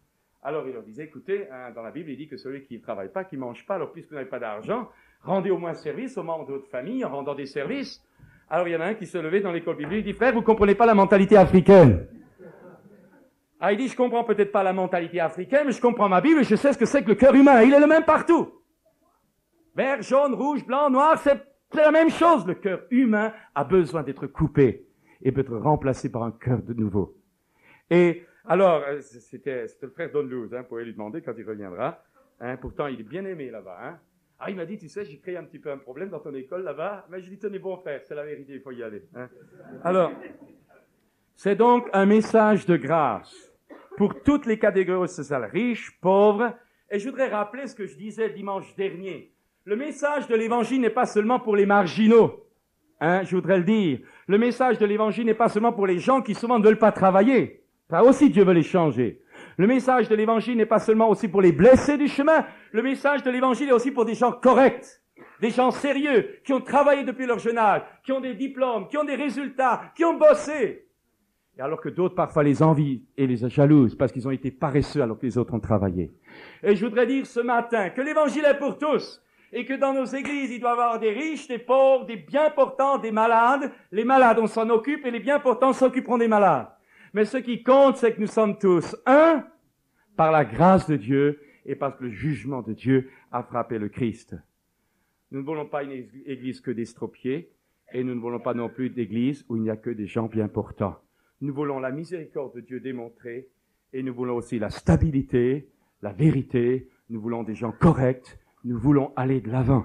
Alors il leur disait, écoutez, dans la Bible, il dit que celui qui ne travaille pas, qui ne mange pas, alors puisque vous n'avez pas d'argent, rendez au moins service aux membres de votre famille en rendant des services. Alors il y en a un qui se levait dans l'école biblique, il dit, frère, vous ne comprenez pas la mentalité africaine. Ah, il dit, je comprends peut-être pas la mentalité africaine, mais je comprends ma Bible et je sais ce que c'est que le cœur humain. Il est le même partout. Vert, jaune, rouge, blanc, noir, c'est la même chose. Le cœur humain a besoin d'être coupé et peut être remplacé par un cœur de nouveau. Et alors, c'était le frère Don Luz, vous pouvez lui demander quand il reviendra. Pourtant, il est bien aimé là-bas. Ah, il m'a dit, tu sais, j'ai créé un petit peu un problème dans ton école là-bas. Mais je lui ai dit, tenez bon frère, c'est la vérité, il faut y aller. Alors, c'est donc un message de grâce pour toutes les catégories sociales, riches, pauvres. Et je voudrais rappeler ce que je disais dimanche dernier. Le message de l'évangile n'est pas seulement pour les marginaux. Je voudrais le dire. Le message de l'évangile n'est pas seulement pour les gens qui souvent ne veulent pas travailler. Ça aussi, Dieu veut les changer. Le message de l'évangile n'est pas seulement aussi pour les blessés du chemin. Le message de l'évangile est aussi pour des gens corrects, des gens sérieux, qui ont travaillé depuis leur jeune âge, qui ont des diplômes, qui ont des résultats, qui ont bossé. Et alors que d'autres parfois les envient et les jalousent parce qu'ils ont été paresseux alors que les autres ont travaillé. Et je voudrais dire ce matin que l'évangile est pour tous. Et que dans nos églises, il doit y avoir des riches, des pauvres, des bien portants, des malades. Les malades, on s'en occupe et les bien portants s'occuperont des malades. Mais ce qui compte, c'est que nous sommes tous un par la grâce de Dieu et parce que le jugement de Dieu a frappé le Christ. Nous ne voulons pas une église que d'estropiés et nous ne voulons pas non plus d'église où il n'y a que des gens bien portants. Nous voulons la miséricorde de Dieu démontrée et nous voulons aussi la stabilité, la vérité. Nous voulons des gens corrects. Nous voulons aller de l'avant.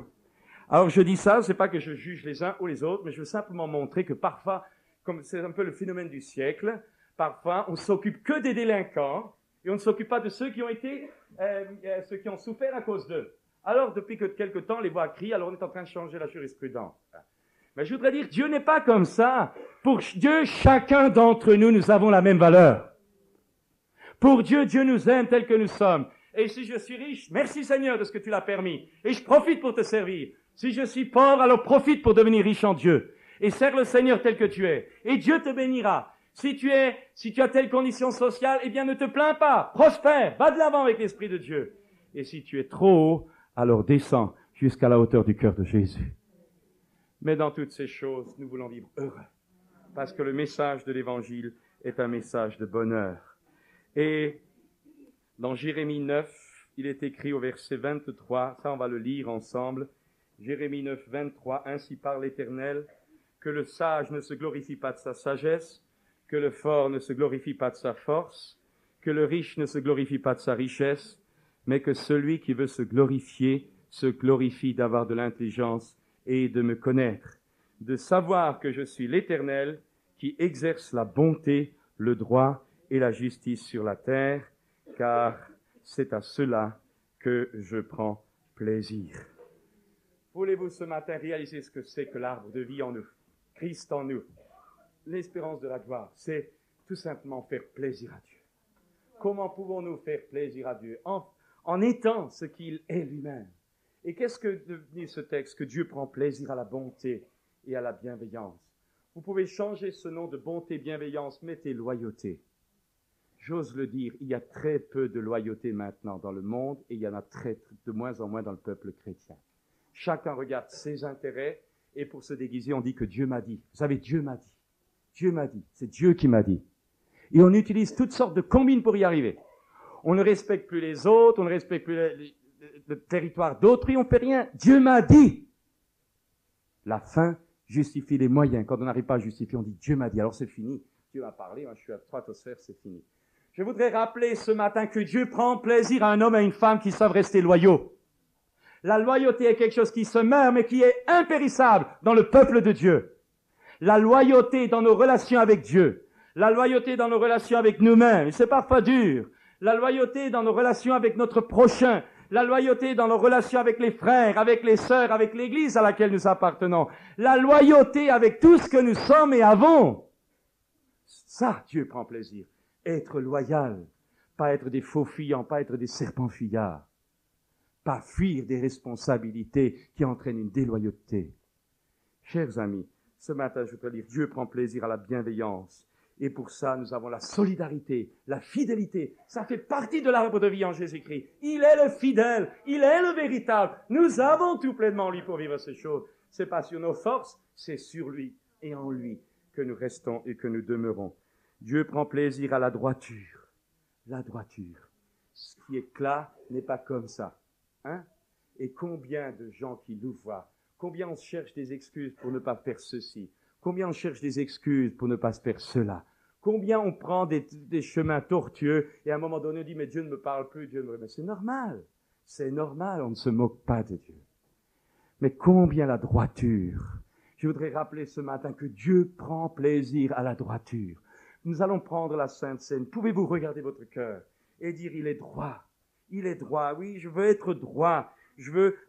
Alors je dis ça, c'est pas que je juge les uns ou les autres, mais je veux simplement montrer que parfois, comme c'est un peu le phénomène du siècle, parfois on s'occupe que des délinquants et on ne s'occupe pas de ceux qui ont été, ceux qui ont souffert à cause d'eux. Alors depuis que quelque temps les voix crient, alors on est en train de changer la jurisprudence. Mais je voudrais dire, Dieu n'est pas comme ça. Pour Dieu, chacun d'entre nous, nous avons la même valeur. Pour Dieu, Dieu nous aime tels que nous sommes. Et si je suis riche, merci Seigneur de ce que tu l'as permis. Et je profite pour te servir. Si je suis pauvre, alors profite pour devenir riche en Dieu. Et sers le Seigneur tel que tu es. Et Dieu te bénira. Si tu as telle condition sociale, eh bien ne te plains pas. Prospère. Va de l'avant avec l'Esprit de Dieu. Et si tu es trop haut, alors descends jusqu'à la hauteur du cœur de Jésus. Mais dans toutes ces choses, nous voulons vivre heureux. Parce que le message de l'Évangile est un message de bonheur. Et dans Jérémie 9, il est écrit au verset 23, ça on va le lire ensemble, Jérémie 9, 23, « Ainsi parle l'Éternel, que le sage ne se glorifie pas de sa sagesse, que le fort ne se glorifie pas de sa force, que le riche ne se glorifie pas de sa richesse, mais que celui qui veut se glorifie d'avoir de l'intelligence et de me connaître, de savoir que je suis l'Éternel qui exerce la bonté, le droit et la justice sur la terre, car c'est à cela que je prends plaisir. » Voulez-vous ce matin réaliser ce que c'est que l'arbre de vie en nous, Christ en nous, l'espérance de la gloire, c'est tout simplement faire plaisir à Dieu. Comment pouvons-nous faire plaisir à Dieu? En étant ce qu'il est lui-même. Et qu'est-ce que devenir ce texte? Que Dieu prend plaisir à la bonté et à la bienveillance. Vous pouvez changer ce nom de bonté, bienveillance, mettez loyauté. J'ose le dire, il y a très peu de loyauté maintenant dans le monde et il y en a de moins en moins dans le peuple chrétien. Chacun regarde ses intérêts et pour se déguiser, on dit que Dieu m'a dit. Vous savez, Dieu m'a dit. Dieu m'a dit. C'est Dieu qui m'a dit. Et on utilise toutes sortes de combines pour y arriver. On ne respecte plus les autres, on ne respecte plus le territoire d'autrui, on ne fait rien. Dieu m'a dit. La fin justifie les moyens. Quand on n'arrive pas à justifier, on dit Dieu m'a dit. Alors c'est fini. Dieu m'a parlé, moi je suis à stratosphère, c'est fini. Je voudrais rappeler ce matin que Dieu prend plaisir à un homme et à une femme qui savent rester loyaux. La loyauté est quelque chose qui se meurt, mais qui est impérissable dans le peuple de Dieu. La loyauté dans nos relations avec Dieu. La loyauté dans nos relations avec nous-mêmes. Et c'est parfois dur. La loyauté dans nos relations avec notre prochain. La loyauté dans nos relations avec les frères, avec les sœurs, avec l'église à laquelle nous appartenons. La loyauté avec tout ce que nous sommes et avons. Ça, Dieu prend plaisir. Être loyal. Pas être des faux fuyants, pas être des serpents fuyards. Pas fuir des responsabilités qui entraînent une déloyauté. Chers amis, ce matin, je voudrais dire, Dieu prend plaisir à la bienveillance. Et pour ça, nous avons la solidarité, la fidélité. Ça fait partie de l'arbre de vie en Jésus-Christ. Il est le fidèle, il est le véritable. Nous avons tout pleinement en lui pour vivre ces choses. C'est pas sur nos forces, c'est sur lui et en lui que nous restons et que nous demeurons. Dieu prend plaisir à la droiture. La droiture. Ce qui est là n'est pas comme ça. Hein? Et combien de gens qui nous voient, combien on cherche des excuses pour ne pas faire ceci, combien on cherche des excuses pour ne pas faire cela, combien on prend des chemins tortueux et à un moment donné on dit mais Dieu ne me parle plus, mais c'est normal, on ne se moque pas de Dieu. Mais combien la droiture. Je voudrais rappeler ce matin que Dieu prend plaisir à la droiture. Nous allons prendre la Sainte Seine. Pouvez-vous regarder votre cœur et dire, il est droit. Il est droit. Oui, je veux être droit.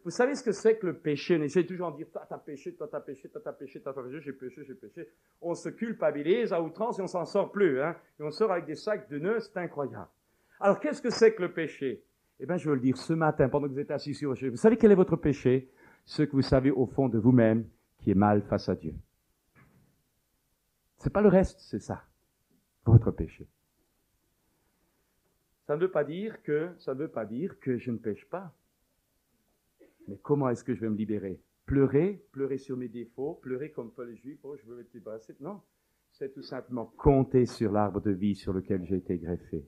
Vous savez ce que c'est que le péché? On essaie toujours de dire, toi t'as péché, toi t'as péché, toi t'as péché, toi t'as péché, j'ai péché, j'ai péché. On se culpabilise à outrance et on s'en sort plus, hein. Et on sort avec des sacs de nœuds, c'est incroyable. Alors, qu'est-ce que c'est que le péché? Eh bien, je veux le dire ce matin, pendant que vous êtes assis sur vos chaises. Vous savez quel est votre péché? Ce que vous savez au fond de vous-même, qui est mal face à Dieu. C'est pas le reste, c'est ça. Votre péché. Ça ne veut pas dire que je ne pêche pas. Mais comment est-ce que je vais me libérer? Pleurer sur mes défauts, pleurer comme Paul les Juifs, oh, je veux être débarrassé. Non, c'est tout simplement compter sur l'arbre de vie sur lequel j'ai été greffé.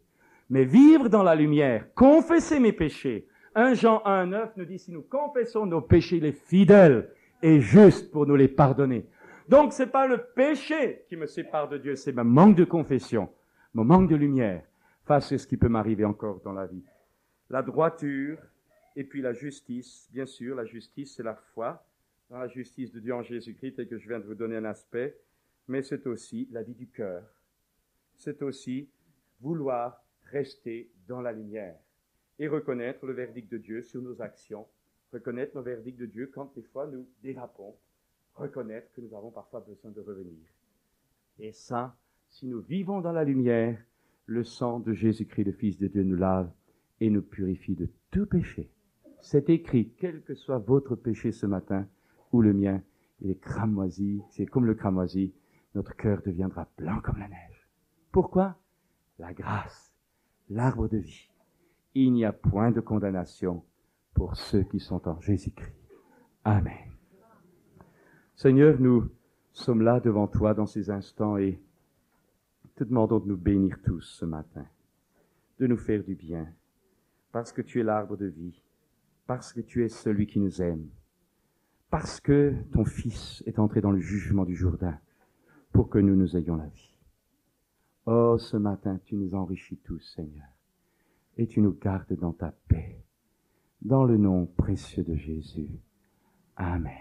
Mais vivre dans la lumière, confesser mes péchés. 1 Jean 1,9 nous dit, si nous confessons nos péchés, il est fidèle et juste pour nous les pardonner. Donc, c'est pas le péché qui me sépare de Dieu, c'est mon manque de confession, mon manque de lumière face à ce qui peut m'arriver encore dans la vie. La droiture, et puis la justice. Bien sûr, la justice, c'est la foi dans la justice de Dieu en Jésus-Christ, et que je viens de vous donner un aspect, mais c'est aussi la vie du cœur. C'est aussi vouloir rester dans la lumière et reconnaître le verdict de Dieu sur nos actions, reconnaître le verdict de Dieu quand des fois nous dérapons, reconnaître que nous avons parfois besoin de revenir. Et ça, si nous vivons dans la lumière, le sang de Jésus-Christ, le Fils de Dieu, nous lave et nous purifie de tout péché. C'est écrit, quel que soit votre péché ce matin, ou le mien, il est cramoisi, c'est comme le cramoisi, notre cœur deviendra blanc comme la neige. Pourquoi? La grâce, l'arbre de vie. Il n'y a point de condamnation pour ceux qui sont en Jésus-Christ. Amen. Seigneur, nous sommes là devant toi dans ces instants et te demandons de nous bénir tous ce matin, de nous faire du bien, parce que tu es l'arbre de vie, parce que tu es celui qui nous aime, parce que ton Fils est entré dans le jugement du Jourdain pour que nous ayons la vie. Oh, ce matin, tu nous enrichis tous, Seigneur, et tu nous gardes dans ta paix, dans le nom précieux de Jésus. Amen.